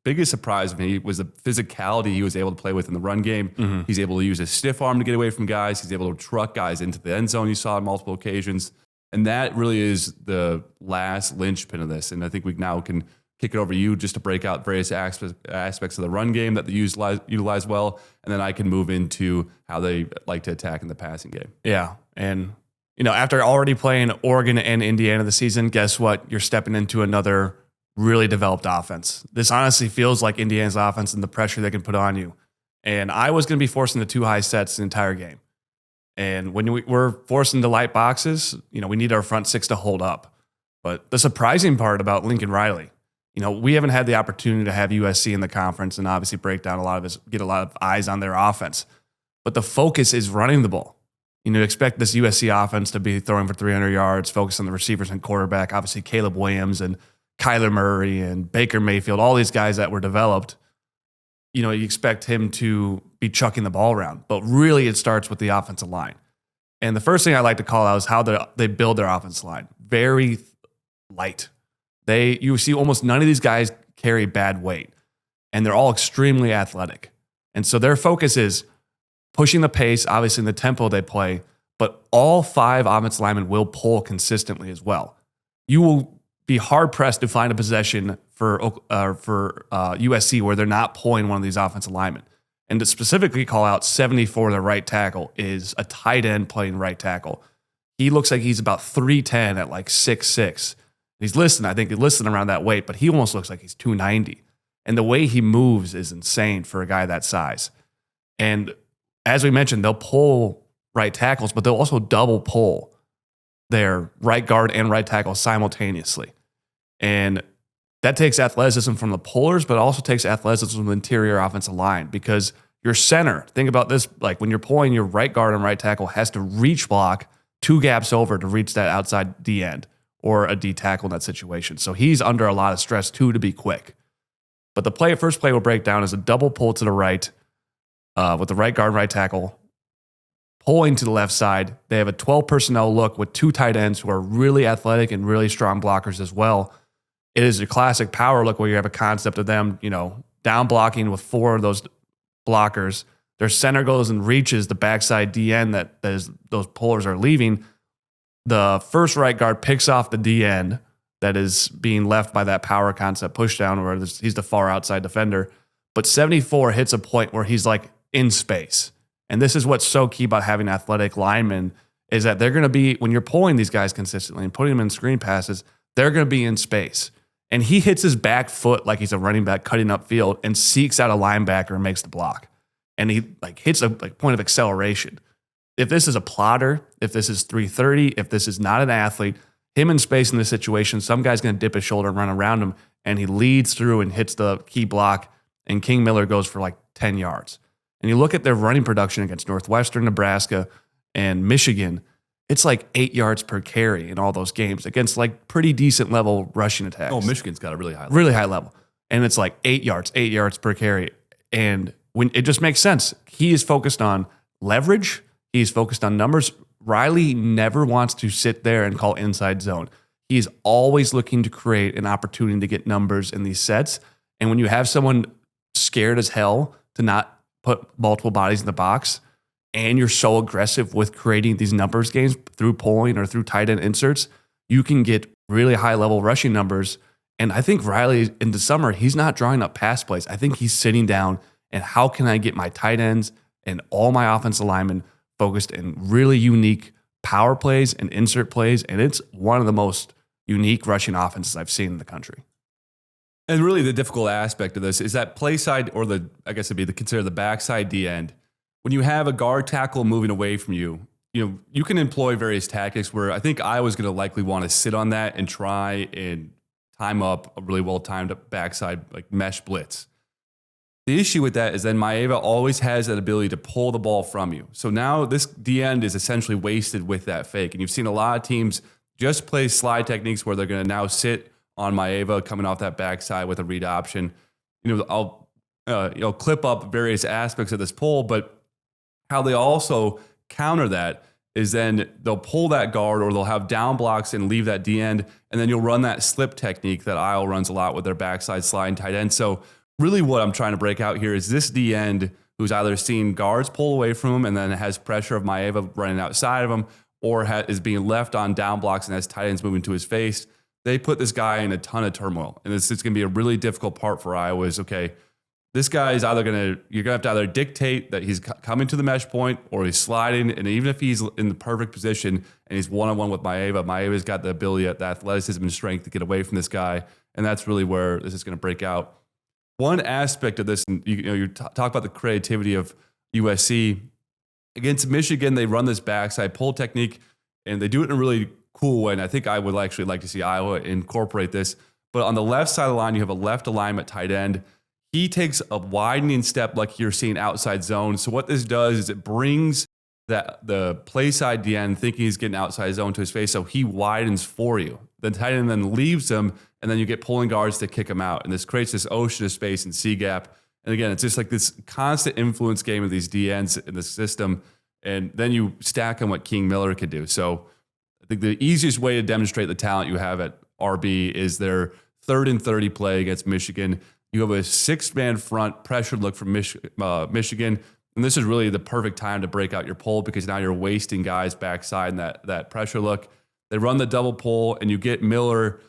biggest surprise of me was the physicality he was able to play with in the run game. Mm-hmm. He's able to use his stiff arm to get away from guys. He's able to truck guys into the end zone. You saw on multiple occasions. And that really is the last linchpin of this. And I think we now can kick it over to you just to break out various aspects of the run game that they utilize well. And then I can move into how they like to attack in the passing game. Yeah. And, after already playing Oregon and Indiana this season, guess what? You're stepping into another really developed offense. This honestly feels like Indiana's offense and the pressure they can put on you. And Iowa's going to be forcing the 2 high sets the entire game. And when we're forcing the light boxes, we need our front 6 to hold up. But the surprising part about Lincoln Riley, we haven't had the opportunity to have USC in the conference and obviously break down get a lot of eyes on their offense. But the focus is running the ball. Expect this USC offense to be throwing for 300 yards, focus on the receivers and quarterback. Obviously, Caleb Williams and Kyler Murray and Baker Mayfield, all these guys that were developed, you expect him to be chucking the ball around. But really, it starts with the offensive line. And the first thing I like to call out is how they build their offensive line. Very light. You see almost none of these guys carry bad weight, and they're all extremely athletic. And so their focus is pushing the pace, obviously in the tempo they play, but all 5 offensive linemen will pull consistently as well. You will be hard pressed to find a possession for USC where they're not pulling one of these offensive linemen. And to specifically call out 74, the right tackle, is a tight end playing right tackle. He looks like he's about 310 at like 6'6". He's listed around that weight, but he almost looks like he's 290. And the way he moves is insane for a guy that size. And as we mentioned, they'll pull right tackles, but they'll also double pull their right guard and right tackle simultaneously. And that takes athleticism from the pullers, but also takes athleticism from the interior offensive line, because your center, think about this, like when you're pulling, your right guard and right tackle has to reach block 2 gaps over to reach that outside D end or a D tackle in that situation. So he's under a lot of stress too to be quick. But the first play will break down as a double pull to the right with the right guard and right tackle pulling to the left side. They have a 12 personnel look with 2 tight ends who are really athletic and really strong blockers as well. It is a classic power look where you have a concept of them, down blocking with 4 of those blockers. Their center goes and reaches the backside DN that those pullers are leaving. The first right guard picks off the DN that is being left by that power concept push down where he's the far outside defender. But 74 hits a point where he's like in space. And this is what's so key about having athletic linemen, is that they're going to be, when you're pulling these guys consistently and putting them in screen passes, they're going to be in space. And he hits his back foot like he's a running back cutting up field and seeks out a linebacker and makes the block. And he hits a point of acceleration. If this is a plotter, if this is 330, if this is not an athlete, him in space in this situation, some guy's going to dip his shoulder and run around him, and he leads through and hits the key block, and King Miller goes for like 10 yards. And you look at their running production against Northwestern, Nebraska, and Michigan, it's like 8 yards per carry in all those games against like pretty decent level rushing attacks. Oh, Michigan's got a really high level. Really high level. And it's like 8 yards per carry. And when it just makes sense. He is focused on leverage. He's focused on numbers. Riley never wants to sit there and call inside zone. He's always looking to create an opportunity to get numbers in these sets. And when you have someone scared as hell to not put multiple bodies in the box, and you're so aggressive with creating these numbers games through pulling or through tight end inserts, you can get really high level rushing numbers. And I think Riley in the summer, he's not drawing up pass plays. I think he's sitting down and how can I get my tight ends and all my offensive linemen focused in really unique power plays and insert plays. And it's one of the most unique rushing offenses I've seen in the country. And really the difficult aspect of this is that play side, or it'd be consider the backside D end. When you have a guard tackle moving away from you, you can employ various tactics where I think Iowa's going to likely want to sit on that and try and time up a really well-timed backside like mesh blitz. The issue with that is then Maeva always has that ability to pull the ball from you. So now this D end is essentially wasted with that fake. And you've seen a lot of teams just play slide techniques where they're going to now sit on Maeva coming off that backside with a read option. I'll clip up various aspects of this pull, but how they also counter that is then they'll pull that guard or they'll have down blocks and leave that D end, and then you'll run that slip technique that Iowa runs a lot with their backside slide and tight end. So really what I'm trying to break out here is this D end who's either seen guards pull away from him and then has pressure of Maeva running outside of him, or is being left on down blocks and has tight ends moving to his face. They put this guy in a ton of turmoil. And it's going to be a really difficult part for Iowa is, okay, this guy is you're going to have to either dictate that he's coming to the mesh point or he's sliding. And even if he's in the perfect position and he's one-on-one with Maeva's got the ability, the athleticism and strength to get away from this guy. And that's really where this is going to break out. One aspect of this, and you talk about the creativity of USC. Against Michigan, they run this backside pull technique, and they do it in a really cool way. And I think I would actually like to see Iowa incorporate this. But on the left side of the line, you have a left alignment tight end. He takes a widening step like you're seeing outside zone. So what this does is it brings the play side DN thinking he's getting outside zone to his face, so he widens for you. The tight end then leaves him, and then you get pulling guards to kick him out. And this creates this ocean of space and C gap. And again, it's just like this constant influence game of these DNs in the system. And then you stack on what King Miller can do. So I think the easiest way to demonstrate the talent you have at RB is their 3rd and 30 play against Michigan. You have a 6-man front pressure look from Michigan. And this is really the perfect time to break out your pull because now you're wasting guys backside in that pressure look. They run the double pull and you get Miller,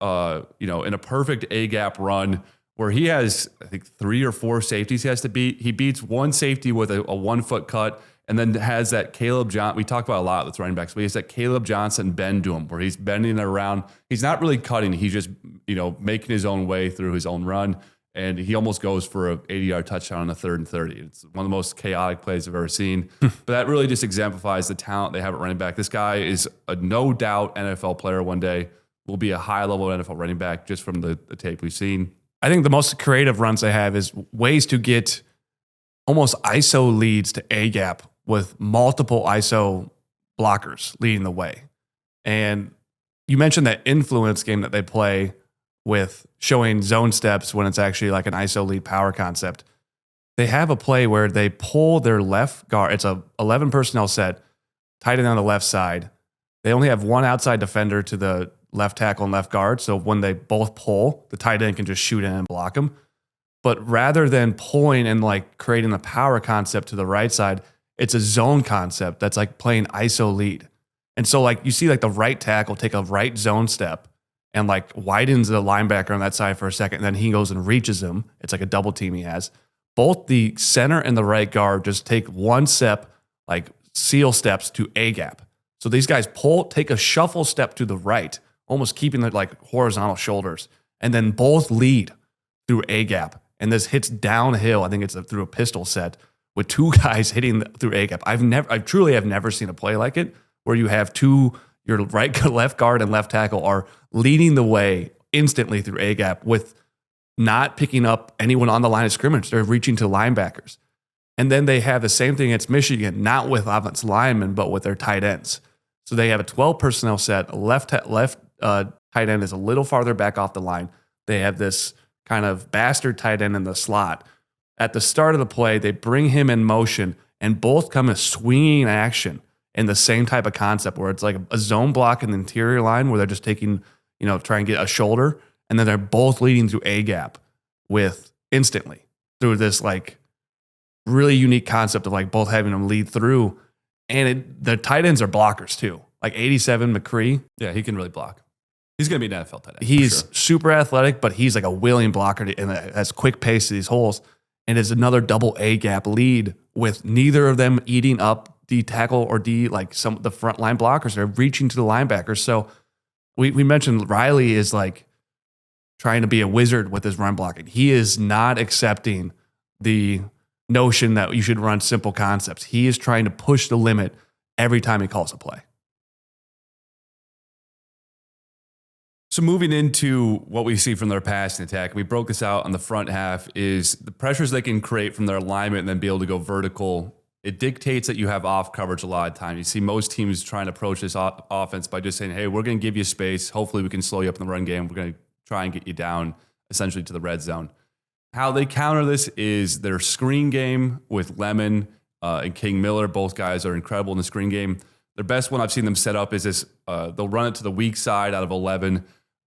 in a perfect A-gap run where he has, I think, 3 or 4 safeties he has to beat. He beats one safety with a 1-foot cut and then has that Caleb Johnson. We talk about a lot with running backs, but he has that Caleb Johnson bend to him where he's bending it around. He's not really cutting. He's just, making his own way through his own run. And he almost goes for a 80-yard touchdown on the 3rd and 30. It's one of the most chaotic plays I've ever seen. But that really just exemplifies the talent they have at running back. This guy is a no doubt NFL player one day. Will be a high-level NFL running back just from the tape we've seen. I think the most creative runs they have is ways to get almost ISO leads to A-gap with multiple ISO blockers leading the way. And you mentioned that influence game that they play with showing zone steps when it's actually like an ISO lead power concept. They have a play where they pull their left guard. It's a 11 personnel set, tight end on the left side. They only have one outside defender to the left tackle and left guard. So when they both pull, the tight end can just shoot in and block them. But rather than pulling and like creating the power concept to the right side, it's a zone concept that's like playing ISO lead. And so like you see like the right tackle take a right zone step and like widens the linebacker on that side for a second. And then he goes and reaches him. It's like a double team he has. Both the center and the right guard just take one step, like seal steps to A-gap. So these guys take a shuffle step to the right, almost keeping the like horizontal shoulders, and then both lead through A-gap. And this hits downhill. I think it's through a pistol set with 2 guys hitting through A-gap. I truly have never seen a play like it where you have your left guard and left tackle are leading the way instantly through A-gap with not picking up anyone on the line of scrimmage. They're reaching to linebackers. And then they have the same thing against Michigan, not with offensive linemen, but with their tight ends. So they have a 12 personnel set. Left tight end is a little farther back off the line. They have this kind of bastard tight end in the slot. At the start of the play, they bring him in motion, and both come a swinging action in the same type of concept where it's like a zone block in the interior line where they're just taking, try and get a shoulder, and then they're both leading through A-gap with instantly through this like really unique concept of like both having them lead through. And the tight ends are blockers too. Like 87 McCree. Yeah, he can really block. He's going to be an NFL tight end. He's super athletic, but he's like a willing blocker and has quick pace to these holes. And it's another double A-gap lead with neither of them eating up D tackle or D, like some of the front line blockers. They're reaching to the linebackers. So we mentioned Riley is like trying to be a wizard with his run blocking. He is not accepting the notion that you should run simple concepts. He is trying to push the limit every time he calls a play. So moving into what we see from their passing attack, we broke this out on the front half, is the pressures they can create from their alignment and then be able to go vertical. It dictates that you have off coverage a lot of time. You see most teams trying to approach this offense by just saying, hey, we're going to give you space. Hopefully we can slow you up in the run game. We're going to try and get you down essentially to the red zone. How they counter this is their screen game with Lemon and King Miller. Both guys are incredible in the screen game. Their best one I've seen them set up is this. They'll run it to the weak side out of 11.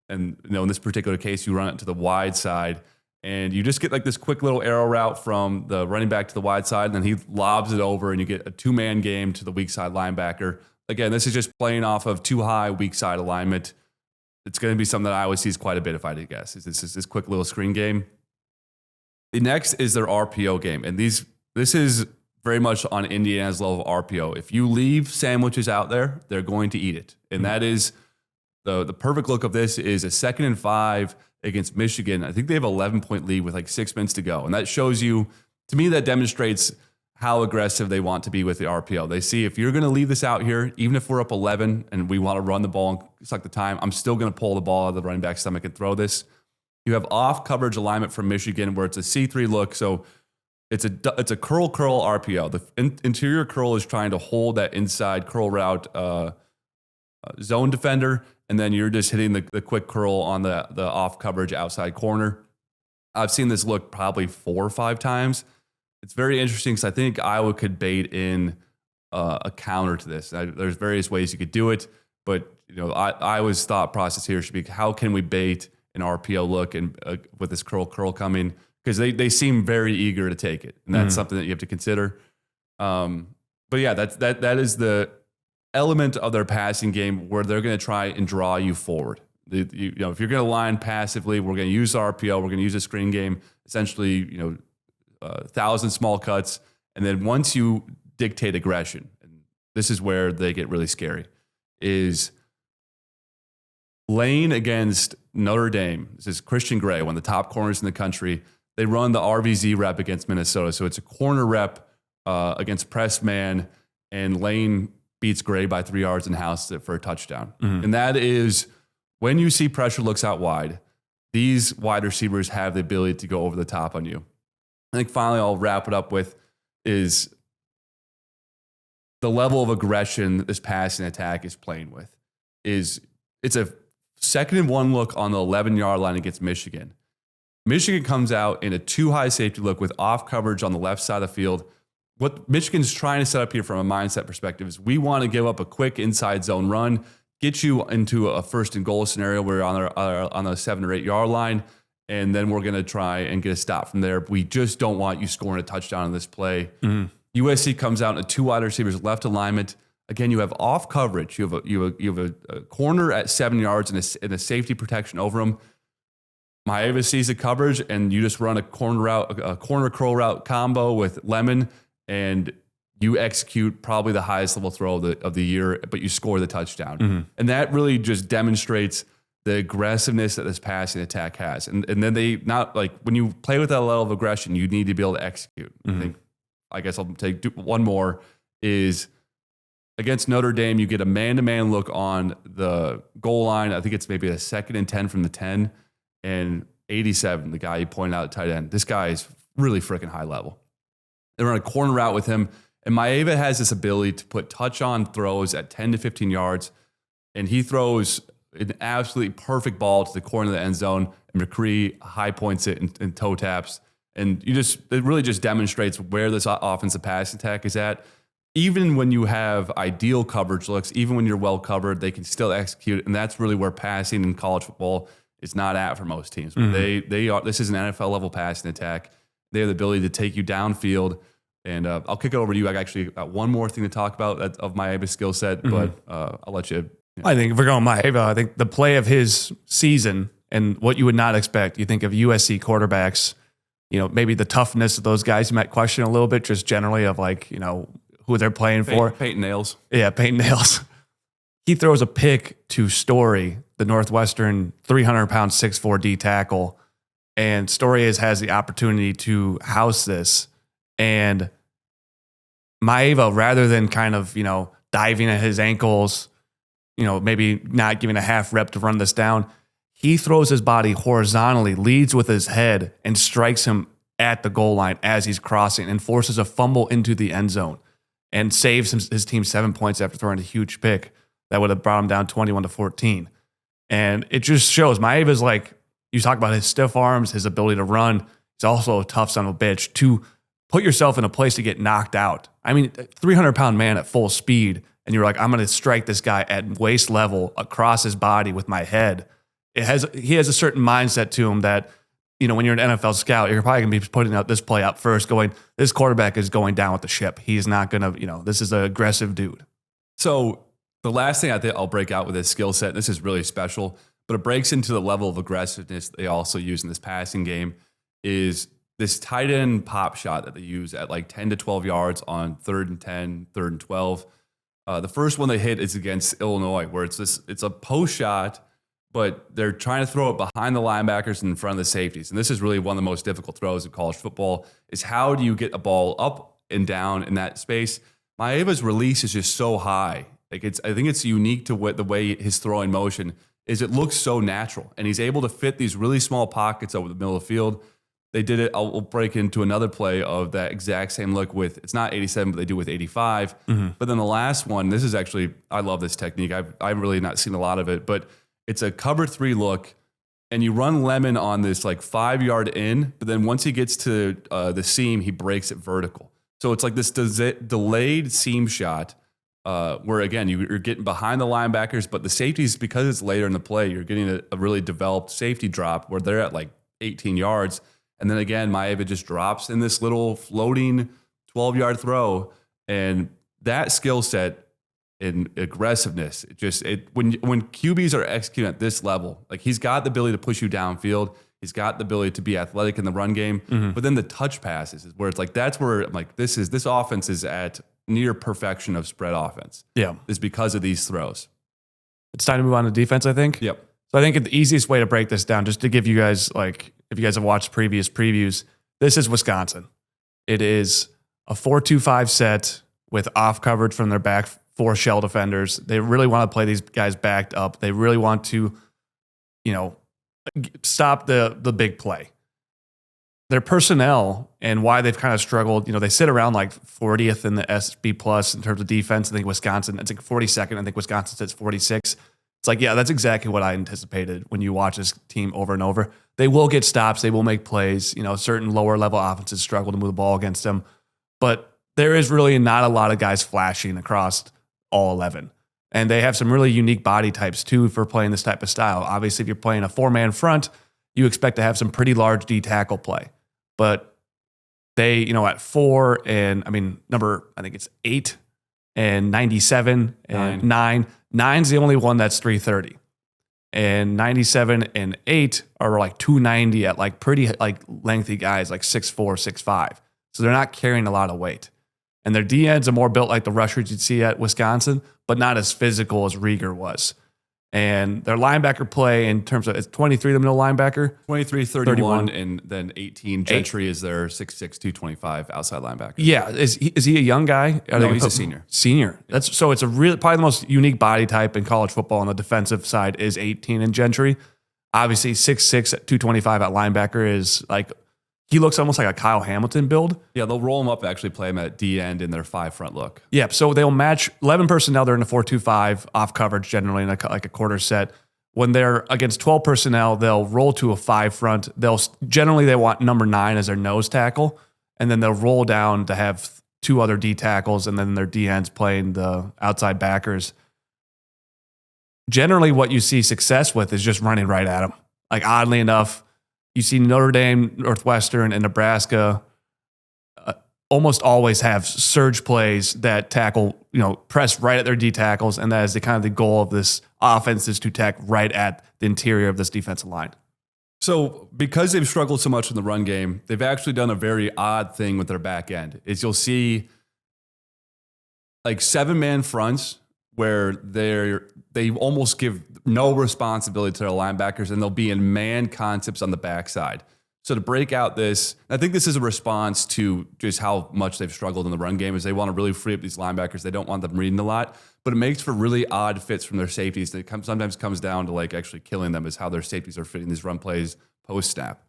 And in this particular case, you run it to the wide side. And you just get like this quick little arrow route from the running back to the wide side. And then he lobs it over and you get a 2-man game to the weak side linebacker. Again, this is just playing off of too high weak side alignment. It's going to be something that I always see quite a bit, if I had to guess. This is this quick little screen game. The next is their RPO game. And this is very much on Indiana's level of RPO. If you leave sandwiches out there, they're going to eat it. And that is the perfect look of this is a 2nd and 5 against Michigan. I think they have an 11-point lead with like 6 minutes to go. And that shows you, to me, that demonstrates how aggressive they want to be with the RPO. They see if you're going to leave this out here, even if we're up 11 and we want to run the ball and suck the time, I'm still going to pull the ball out of the running back's stomach and throw this. You have off coverage alignment from Michigan where it's a C3 look. So it's a curl RPO. The interior curl is trying to hold that inside curl route zone defender. And then you're just hitting the quick curl on the off coverage outside corner. I've seen this look probably 4 or 5 times. It's very interesting because I think Iowa could bait in a counter to this. There's various ways you could do it, but Iowa's thought process here should be, how can we bait an RPO look and with this curl coming? because they seem very eager to take it, and that's something that you have to consider. But yeah, that is the element of their passing game where they're going to try and draw you forward. If you're going to line passively, we're going to use RPO, we're going to use a screen game, essentially 1,000 small cuts, and then once you dictate aggression, and this is where they get really scary, is Lane against Notre Dame. This is Christian Gray, one of the top corners in the country. They run the RVZ rep against Minnesota. So it's a corner rep against press man, and Lane beats Gray by 3 yards and houses it for a touchdown. And that is when you see pressure looks out wide, these wide receivers have the ability to go over the top on you. I think finally I'll wrap it up with is the level of aggression that this passing attack is playing with. It's a 2nd and 1 look on the 11-yard line against Michigan. Michigan comes out in a 2-high safety look with off coverage on the left side of the field. What Michigan's trying to set up here from a mindset perspective is we want to give up a quick inside zone run, get you into a 1st and goal scenario where you're on the 7 or 8 yard line, and then we're going to try and get a stop from there. We just don't want you scoring a touchdown on this play. USC comes out in a 2 wide receivers left alignment. Again, you have off coverage. You have a corner at 7 yards and a safety protection over him. Maeva sees the coverage, and you just run a corner curl route combo with Lemon, and you execute probably the highest level throw of the year, but you score the touchdown. And that really just demonstrates the aggressiveness that this passing attack has. And then they not like when you play with that level of aggression, you need to be able to execute. I guess I'll take one more is against Notre Dame, you get a man-to-man look on the goal line. I think it's maybe a 2nd and 10 from the 10. And 87, the guy you pointed out at tight end, this guy is really freaking high level. They run a corner route with him. And Maeva has this ability to put touch-on throws at 10 to 15 yards. And he throws an absolutely perfect ball to the corner of the end zone. And McCree high points it and toe taps. And it really just demonstrates where this offensive pass attack is at. Even when you have ideal coverage looks, even when you're well covered, they can still execute. And that's really where passing in college football is not at for most teams. They are. This is an NFL level passing attack. They have the ability to take you downfield. And I'll kick it over to you. I actually got one more thing to talk about of Maeva's skill set, but I'll let you. I think if we're going Maeva, I think the play of his season and what you would not expect. You think of USC quarterbacks, maybe the toughness of those guys you might question a little bit, just generally of who they're playing for. Peyton Nails. Yeah, Peyton Nails. He throws a pick to Story, the Northwestern 300-pound 6'4" D tackle, and Story has the opportunity to house this. And Maeva, rather than kind of, diving at his ankles, maybe not giving a half rep to run this down, he throws his body horizontally, leads with his head, and strikes him at the goal line as he's crossing and forces a fumble into the end zone and saves his team 7 points after throwing a huge pick that would have brought him down 21-14. And it just shows Maeva's you talk about his stiff arms, his ability to run. He's also a tough son of a bitch to put yourself in a place to get knocked out. I mean, 300-pound man at full speed, and you're like, I'm going to strike this guy at waist level across his body with my head. He has a certain mindset to him that, when you're an NFL scout, you're probably going to be putting out this play out first, going, this quarterback is going down with the ship. He's not going to, this is an aggressive dude. So the last thing I think I'll break out with his skill set, and this is really special, but it breaks into the level of aggressiveness they also use in this passing game, is this tight end pop shot that they use at 10 to 12 yards on 3rd and 10, 3rd and 12. The first one they hit is against Illinois, where it's a post shot, but they're trying to throw it behind the linebackers and in front of the safeties. And this is really one of the most difficult throws in college football, is how do you get a ball up and down in that space? Maeva's release is just so high. I think it's unique to the way his throwing motion is. It looks so natural, and he's able to fit these really small pockets over the middle of the field. They did it. We'll break into another play of that exact same look with, it's not 87, but they do with 85. But then the last one, this is actually, I love this technique. I've really not seen a lot of it, but it's a cover 3 look, and you run Lemon on this 5 yard in, but then once he gets to the seam, he breaks it vertical. So it's like this delayed seam shot where, again, you're getting behind the linebackers, but the safeties, because it's later in the play, you're getting a really developed safety drop where they're at 18 yards. And then again, Maeva just drops in this little floating 12-yard throw. And that skill set and aggressiveness, when QBs are executing at this level, like he's got the ability to push you downfield. He's got the ability to be athletic in the run game. But then the touch passes is where it's like, that's where I'm like, this offense is at near perfection of spread offense. Yeah. Is because of these throws. It's time to move on to defense, I think. Yep. So I think the easiest way to break this down, just to give you guys, like, if you guys have watched previous previews, this is Wisconsin. It is a 4-2-5 set with off coverage from their back four shell defenders. They really want to play these guys backed up. They really want to, stop the big play. Their personnel and why they've kind of struggled, they sit around like 40th in the SB plus in terms of defense. I think Wisconsin, it's like 42nd. I think Wisconsin sits 46. It's like, yeah, that's exactly what I anticipated when you watch this team over and over. They will get stops. They will make plays. Certain lower level offenses struggle to move the ball against them. But there is really not a lot of guys flashing across all 11. And they have some really unique body types too for playing this type of style. Obviously, if you're playing a four-man front, you expect to have some pretty large D tackle play. But they, at 4 and, I think it's 8 and 97 and 9. 9's the only one that's 330. And 97 and 8 are like 290 at like pretty like lengthy guys, like 6'4", 6'5". So they're not carrying a lot of weight. And their D ends are more built like the rushers you'd see at Wisconsin, but not as physical as Rieger was. And their linebacker play in terms of, it's 23 the middle linebacker. 23, 31, and then 18. Gentry is their 6'6", 225 outside linebacker. Yeah. Is he a young guy? No, he's a senior. Senior. So it's a really, probably the most unique body type in college football on the defensive side is 18 in Gentry. Obviously 6'6", at 225 at linebacker is like, he looks almost like a Kyle Hamilton build. Yeah, they'll roll him up, actually play him at D end in their 5 front look. Yeah, so they'll match 11 personnel. They're in a 4-2-5 off coverage generally in like a quarter set. When they're against 12 personnel, they'll roll to a 5 front. They want number 9 as their nose tackle, and then they'll roll down to have 2 other D tackles, and then their D ends playing the outside backers. Generally, what you see success with is just running right at them. Like oddly enough, you see Notre Dame, Northwestern, and Nebraska almost always have surge plays that tackle, press right at their D tackles, and that is the goal of this offense is to tack right at the interior of this defensive line. So because they've struggled so much in the run game, they've actually done a very odd thing with their back end. Is you'll see like 7-man fronts where they almost give no responsibility to their linebackers, and they'll be in man concepts on the backside. So to break out this, I think this is a response to just how much they've struggled in the run game, is they want to really free up these linebackers. They don't want them reading a lot, but it makes for really odd fits from their safeties. It sometimes comes down to like actually killing them, is how their safeties are fitting these run plays post-snap.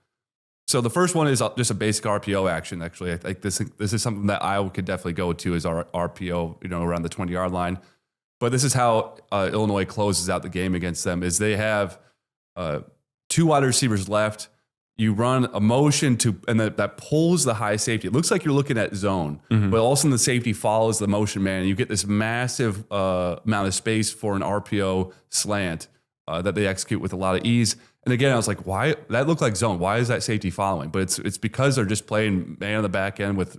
So the first one is just a basic RPO action. Actually, I think this is something that Iowa could definitely go to, is our RPO, around the 20-yard line. But this is how Illinois closes out the game against them, is they have 2 wide receivers left. You run a motion and that pulls the high safety. It looks like you're looking at zone, but all of a sudden the safety follows the motion man. And you get this massive amount of space for an RPO slant that they execute with a lot of ease. And again, I was like, why? That looked like zone. Why is that safety following? But it's because they're just playing man on the back end with,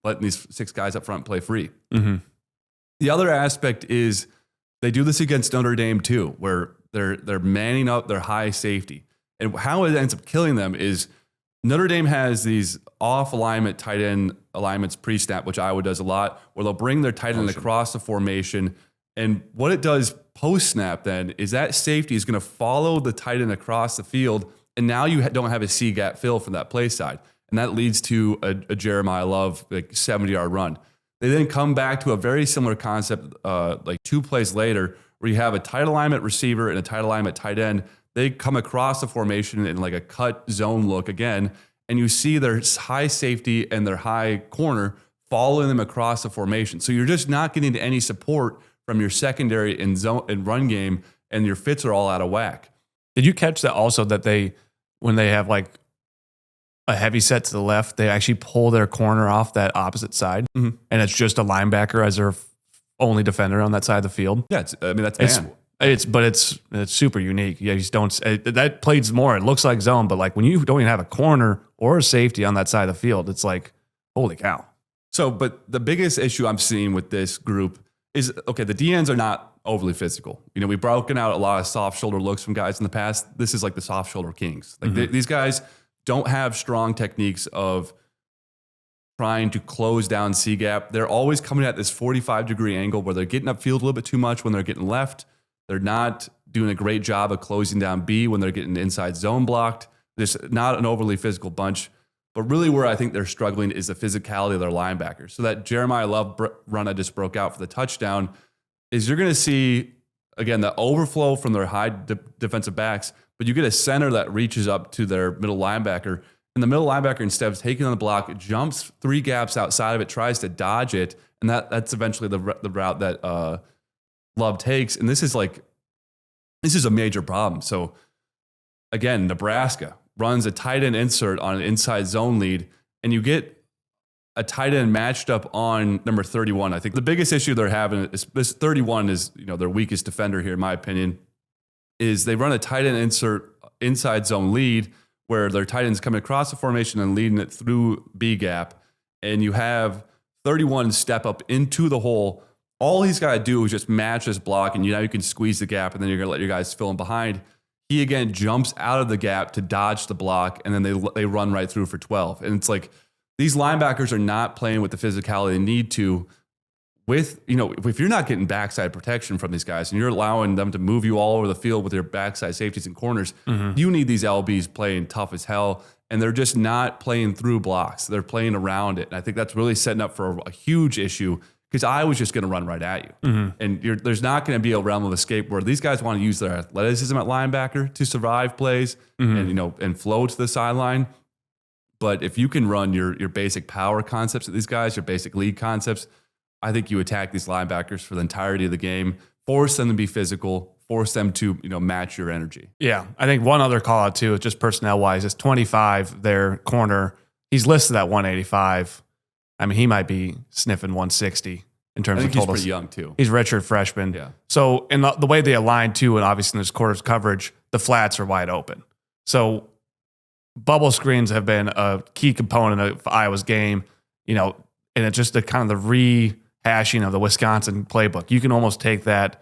letting these 6 guys up front play free. Mm-hmm. The other aspect is they do this against Notre Dame too, where they're manning up their high safety. And how it ends up killing them is Notre Dame has these off alignment tight end alignments pre-snap, which Iowa does a lot, where they'll bring their tight end across the formation. And what it does post-snap then is that safety is going to follow the tight end across the field, and now you don't have a C-gap fill from that play side. And that leads to a Jeremiah Love, like 70-yard run. They then come back to a very similar concept, like 2 plays later, where you have a tight alignment receiver and a tight alignment tight end. They come across the formation in like a cut zone look again, and you see their high safety and their high corner following them across the formation. So you're just not getting any support from your secondary and zone and run game, and your fits are all out of whack. Did you catch that also, that when they have like a heavy set to the left, they actually pull their corner off that opposite side, and it's just a linebacker as their only defender on that side of the field? Yeah, that's man. It's super unique. Yeah, you just don't. That plays more. It looks like zone, but like when you don't even have a corner or a safety on that side of the field. It's like, holy cow. So, but the biggest issue I'm seeing with this group is, okay, the DNs are not overly physical. You know, we've broken out a lot of soft shoulder looks from guys in the past. This is like the soft shoulder kings. Like these guys don't have strong techniques of trying to close down C gap. They're always coming at this 45-degree angle where they're getting upfield a little bit too much when they're getting left. They're not doing a great job of closing down B when they're getting inside zone blocked. There's not an overly physical bunch. But really where I think they're struggling is the physicality of their linebackers. So that Jeremiah Love run I just broke out for the touchdown is you're going to see, again, the overflow from their high defensive backs, but you get a center that reaches up to their middle linebacker. And the middle linebacker, instead of taking on the block, jumps 3 gaps outside of it, tries to dodge it. And that's eventually the route that Love takes. And this is a major problem. So again, Nebraska runs a tight end insert on an inside zone lead, and you get a tight end matched up on number 31. I think the biggest issue they're having is this 31 is, you know, their weakest defender here, in my opinion, is they run a tight end insert inside zone lead where their tight end's coming across the formation and leading it through B gap. And you have 31 step up into the hole. All he's got to do is just match this block, and you can squeeze the gap, and then you're going to let your guys fill in behind. He again jumps out of the gap to dodge the block, and then they run right through for 12. And it's like these linebackers are not playing with the physicality they need to. With, you know, if you're not getting backside protection from these guys and you're allowing them to move you all over the field with your backside safeties and corners, you need these LBs playing tough as hell, and they're just not playing through blocks. They're playing around it. And I think that's really setting up for a huge issue, because Iowa's just going to run right at you. And there's not going to be a realm of escape where these guys want to use their athleticism at linebacker to survive plays and flow to the sideline. But if you can run your basic power concepts at these guys, your basic lead concepts, I think you attack these linebackers for the entirety of the game, force them to be physical, force them to, you know, match your energy. Yeah. I think one other call out too, just personnel wise, is 25, their corner. He's listed at 185. I mean, he might be sniffing 160 in terms of totals. He's pretty young too. He's redshirt freshman. Yeah. So in the way they align too, and obviously in this quarter's coverage, the flats are wide open. So bubble screens have been a key component of Iowa's game, you know, and it's just the kind of the rehashing of the Wisconsin playbook. You can almost take that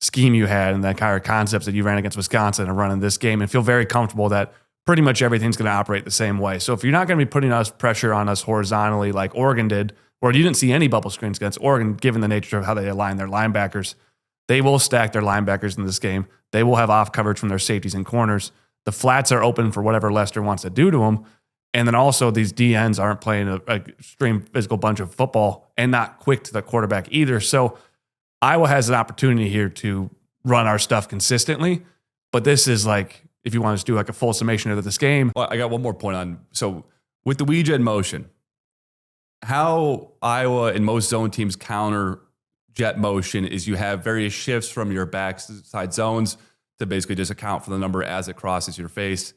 scheme you had and that kind of concepts that you ran against Wisconsin and run in this game and feel very comfortable that pretty much everything's going to operate the same way. So if you're not going to be putting pressure on us horizontally like Oregon did, or you didn't see any bubble screens against Oregon, given the nature of how they align their linebackers, they will stack their linebackers in this game. They will have off coverage from their safeties and corners. The flats are open for whatever Lester wants to do to them. And then also these DNs aren't playing an extreme physical bunch of football and not quick to the quarterback either. So Iowa has an opportunity here to run our stuff consistently. But this is like, if you want to do like a full summation of this game. Well, I got one more point on. So with the WeJet motion, how Iowa and most zone teams counter jet motion is you have various shifts from your backside zones to basically just account for the number as it crosses your face.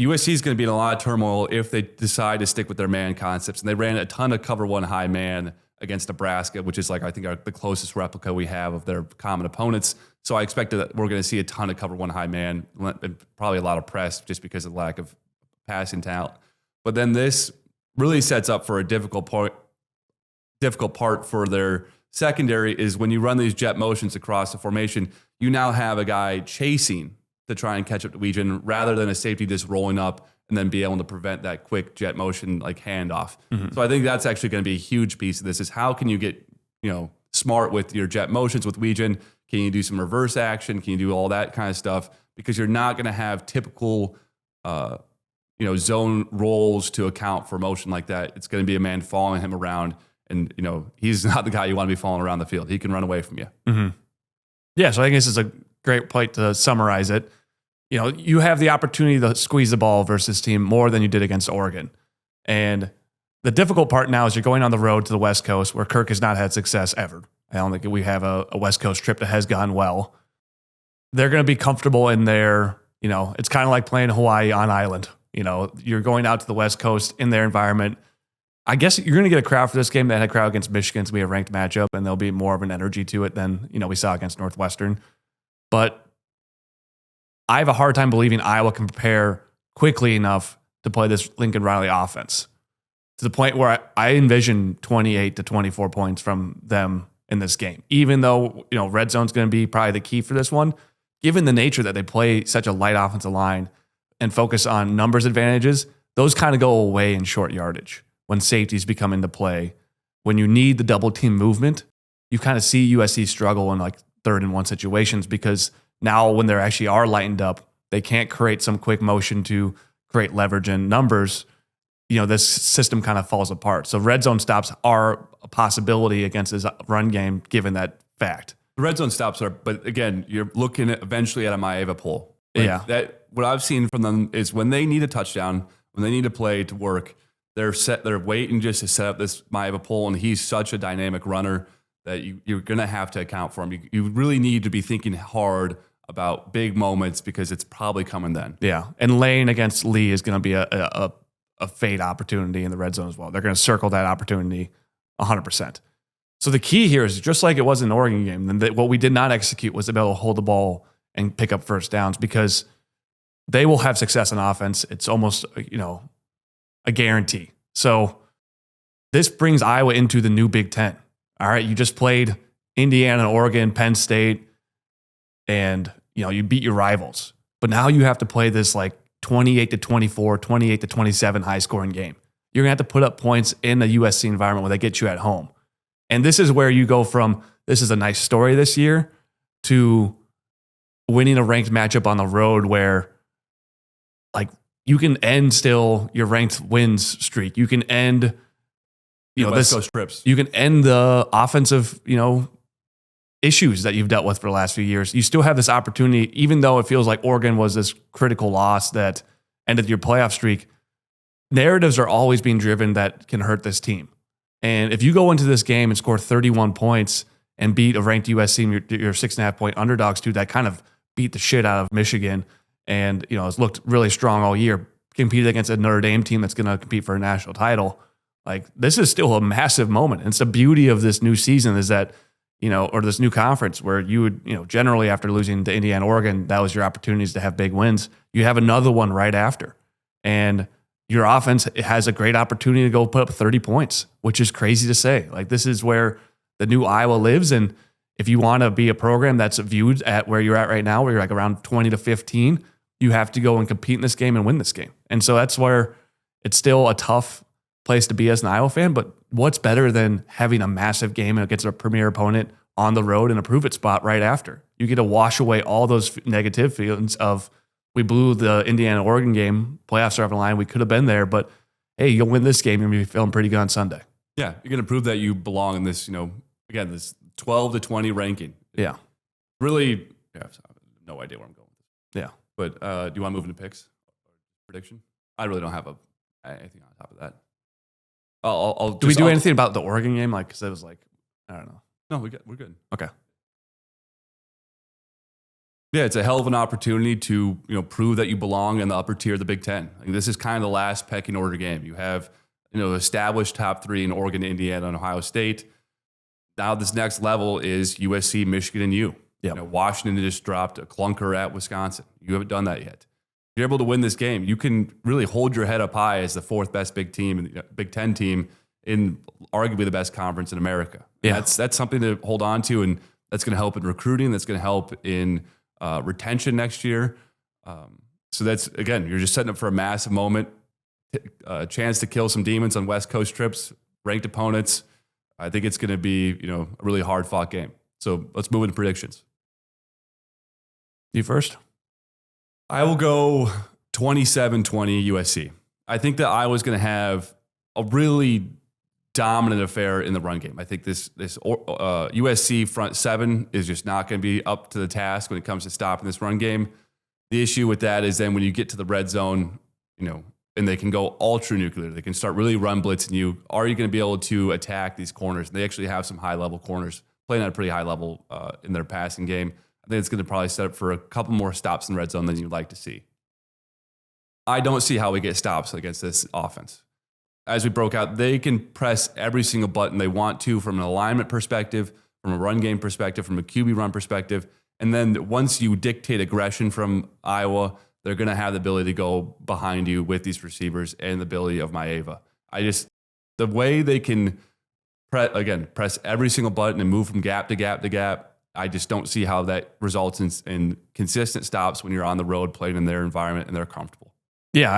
USC is going to be in a lot of turmoil if they decide to stick with their man concepts. And they ran a ton of cover one high man against Nebraska, which is like, I think, the closest replica we have of their common opponents. So I expect that we're going to see a ton of cover one high man and probably a lot of press just because of the lack of passing talent. But then this really sets up for a difficult part for their secondary is when you run these jet motions across the formation, you now have a guy chasing to try and catch up to Weejan rather than a safety just rolling up and then be able to prevent that quick jet motion like handoff. So I think that's actually going to be a huge piece of this is how can you get, you know, smart with your jet motions with Weejan? Can you do some reverse action? Can you do all that kind of stuff? Because you're not going to have typical, zone rolls to account for motion like that. It's going to be a man following him around. And, you know, he's not the guy you want to be following around the field. He can run away from you. Yeah, so I think this is a great point to summarize it. You know, you have the opportunity to squeeze the ball versus this team more than you did against Oregon. And the difficult part now is you're going on the road to the West Coast where Kirk has not had success ever. I don't think we have a West Coast trip that has gone well. They're going to be comfortable in their, you know, it's kind of like playing Hawaii on island. You know, you're going out to the West Coast in their environment. I guess you're going to get a crowd for this game that had a crowd against Michigan. So we have a ranked matchup and there'll be more of an energy to it than, you know, we saw against Northwestern. But I have a hard time believing Iowa can prepare quickly enough to play this Lincoln Riley offense, to the point where I envision 28 to 24 points from them in this game. Even though, red zone's going to be probably the key for this one, given the nature that they play such a light offensive line and focus on numbers advantages, those kind of go away in short yardage when safeties become into play. When you need the double team movement, you kind of see USC struggle in like 3rd and 1 situations, because now when they actually are lightened up, they can't create some quick motion to create leverage and numbers. This system kind of falls apart. So red zone stops are a possibility against his run game, given that fact. The red zone stops are, but again, you're looking at eventually at a Maeva pull. That what I've seen from them is when they need a touchdown, when they need a play to work, they're waiting just to set up this Maeva pull, and he's such a dynamic runner that you're going to have to account for him. You really need to be thinking hard about big moments, because it's probably coming then. Yeah, and Lane against Lee is going to be a fade opportunity in the red zone as well. They're going to circle that opportunity 100%. So the key here is, just like it was in the Oregon game, then what we did not execute was to be able to hold the ball and pick up first downs, because they will have success in offense. It's almost, a guarantee. So this brings Iowa into the new Big Ten. All right, you just played Indiana, Oregon, Penn State, and you beat your rivals. But now you have to play this like 28 to 24, 28 to 27 high scoring game. You're going to have to put up points in the USC environment where they get you at home. And this is where you go from, this is a nice story this year, to winning a ranked matchup on the road where like you can end still your ranked wins streak. You can end, West Coast trips. You can end the offensive, issues that you've dealt with for the last few years. You still have this opportunity, even though it feels like Oregon was this critical loss that ended your playoff streak. Narratives are always being driven that can hurt this team. And if you go into this game and score 31 points and beat a ranked USC, your 6.5 point underdogs too, that kind of beat the shit out of Michigan and, has looked really strong all year, competed against a Notre Dame team that's going to compete for a national title. Like, this is still a massive moment. And it's the beauty of this new season is that, or this new conference where you would, generally after losing to Indiana, Oregon, that was your opportunities to have big wins. You have another one right after. And your offense has a great opportunity to go put up 30 points, which is crazy to say. Like, this is where the new Iowa lives. And if you want to be a program that's viewed at where you're at right now, where you're like around 20 to 15, you have to go and compete in this game and win this game. And so that's where it's still a tough place to be as an Iowa fan, but what's better than having a massive game against a premier opponent on the road in a prove-it spot right after? You get to wash away all those negative feelings of, we blew the Indiana-Oregon game, playoffs are on the line, we could have been there, but hey, you'll win this game, you're going to be feeling pretty good on Sunday. Yeah, you're going to prove that you belong in this, again, this 12 to 20 ranking. Yeah. Really, I have no idea where I'm going. Yeah. But do you want to move into picks? Prediction? I really don't have anything on top of that. Do we do anything about the Oregon game? Like, because it was like, I don't know. No, we're good. Okay. Yeah, it's a hell of an opportunity to prove that you belong in the upper tier of the Big Ten. Like, this is kind of the last pecking order game. You have the established top 3 in Oregon, Indiana, and Ohio State. Now this next level is USC, Michigan, and you. Yep. Washington just dropped a clunker at Wisconsin. You haven't done that yet. If you're able to win this game, you can really hold your head up high as the 4th best Big Ten team in arguably the best conference in America. Yeah. That's something to hold on to, and that's going to help in recruiting. That's going to help in retention next year. So that's, again, you're just setting up for a massive moment, a chance to kill some demons on West Coast trips, ranked opponents. I think it's going to be, a really hard fought game. So let's move into predictions. You first? I will go 27-20 USC. I think that Iowa's going to have a really dominant affair in the run game. I think this USC front 7 is just not going to be up to the task when it comes to stopping this run game. The issue with that is then when you get to the red zone, and they can go ultra nuclear, they can start really run blitzing you. Are you going to be able to attack these corners? And they actually have some high level corners playing at a pretty high level in their passing game. I think it's going to probably set up for a couple more stops in red zone than you'd like to see. I don't see how we get stops against this offense. As we broke out, they can press every single button they want to from an alignment perspective, from a run game perspective, from a QB run perspective. And then once you dictate aggression from Iowa, they're going to have the ability to go behind you with these receivers and the ability of Maeva. The way they can press every single button and move from gap to gap to gap, I just don't see how that results in consistent stops when you're on the road playing in their environment and they're comfortable. Yeah,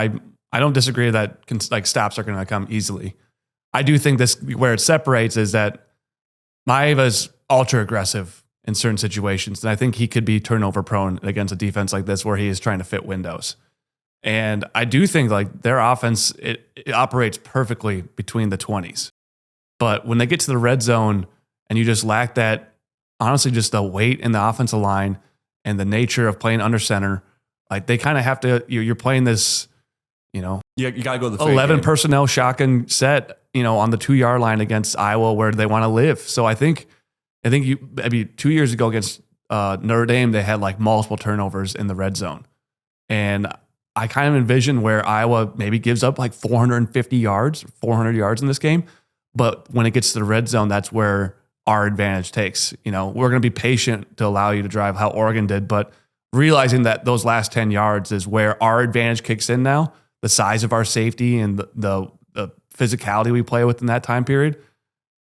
I don't disagree that stops are going to come easily. I do think where it separates is that Maeva's ultra aggressive in certain situations, and I think he could be turnover prone against a defense like this where he is trying to fit windows. And I do think like their offense, it operates perfectly between the 20s. But when they get to the red zone and you just lack that, honestly, just the weight in the offensive line and the nature of playing under center, like they kind of have to, you're playing this, you got to go to the 11 personnel shotgun set, on the 2-yard line against Iowa where they want to live. So I think maybe 2 years ago against Notre Dame, they had like multiple turnovers in the red zone. And I kind of envision where Iowa maybe gives up like 450 yards, 400 yards in this game. But when it gets to the red zone, that's where our advantage takes. We're going to be patient to allow you to drive how Oregon did, but realizing that those last 10 yards is where our advantage kicks in now, the size of our safety and the physicality we play with in that time period,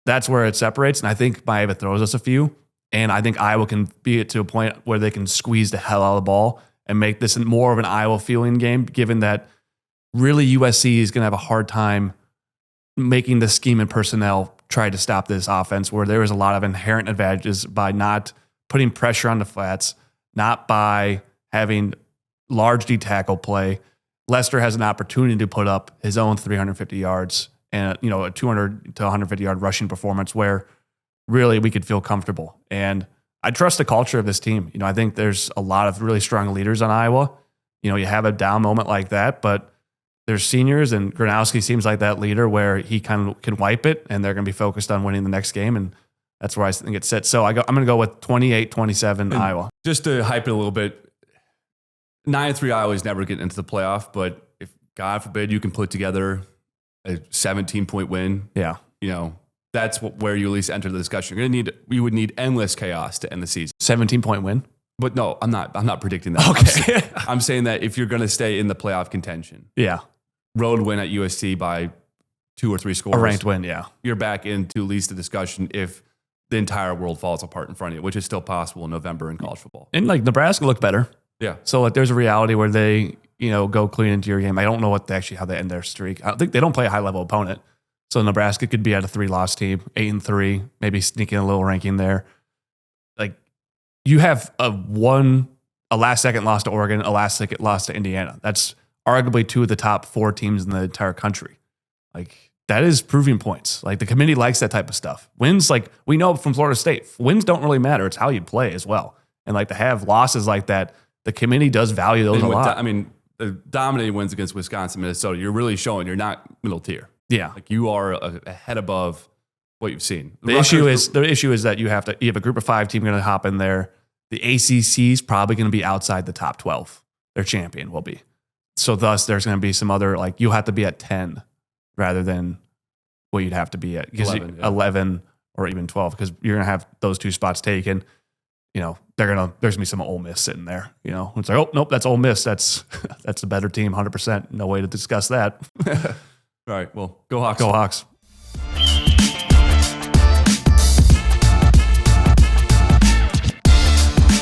that's where it separates. And I think Maeva throws us a few, and I think Iowa can be to a point where they can squeeze the hell out of the ball and make this more of an Iowa feeling game, given that really USC is going to have a hard time making the scheme and personnel try to stop this offense, where there is a lot of inherent advantages by not putting pressure on the flats, not by having large D-tackle play. Lester has an opportunity to put up his own 350 yards and a 200 to 150 yard rushing performance where really we could feel comfortable. And I trust the culture of this team. I think there's a lot of really strong leaders on Iowa. You have a down moment like that, but there's seniors, and Gronowski seems like that leader where he kind of can wipe it, and they're going to be focused on winning the next game, and that's where I think it sits. So I'm going to go with 28-27 Iowa. Just to hype it a little bit, 9-3 Iowa is never getting into the playoff, but if God forbid you can put together a 17-point win, that's where you at least enter the discussion. You would need endless chaos to end the season. 17-point win. But no, I'm not predicting that. Okay. I'm saying that if you're going to stay in the playoff contention, road win at USC by 2 or 3 scores, a ranked win, you're back into at least the discussion if the entire world falls apart in front of you, which is still possible in November in college football. And like Nebraska looked better. Yeah. So like there's a reality where they, go clean into your game. I don't know how they end their streak. I don't think they don't play a high level opponent. So Nebraska could be at a 3-loss team, 8-3, maybe sneaking a little ranking there. Like you have a last second loss to Oregon, a last second loss to Indiana. That's arguably 2 of the top 4 teams in the entire country. Like that is proving points. Like the committee likes that type of stuff. Wins, like we know from Florida State, wins don't really matter. It's how you play as well. And like to have losses like that, the committee does value those a lot. The dominating wins against Wisconsin, Minnesota, you're really showing you're not middle tier. Yeah. Like you are a head above what you've seen. The issue is that you have a group of 5 team going to hop in there. The ACC is probably going to be outside the top 12. Their champion will be. So thus there's going to be some other, like you'll have to be at 10 rather than what you'd have to be at 11 or even 12, because you're going to have those 2 spots taken. There's going to be some Ole Miss sitting there. It's like, oh, nope, that's Ole Miss. That's a better team, 100%. No way to discuss that. All right, well, go Hawks. Go Hawks.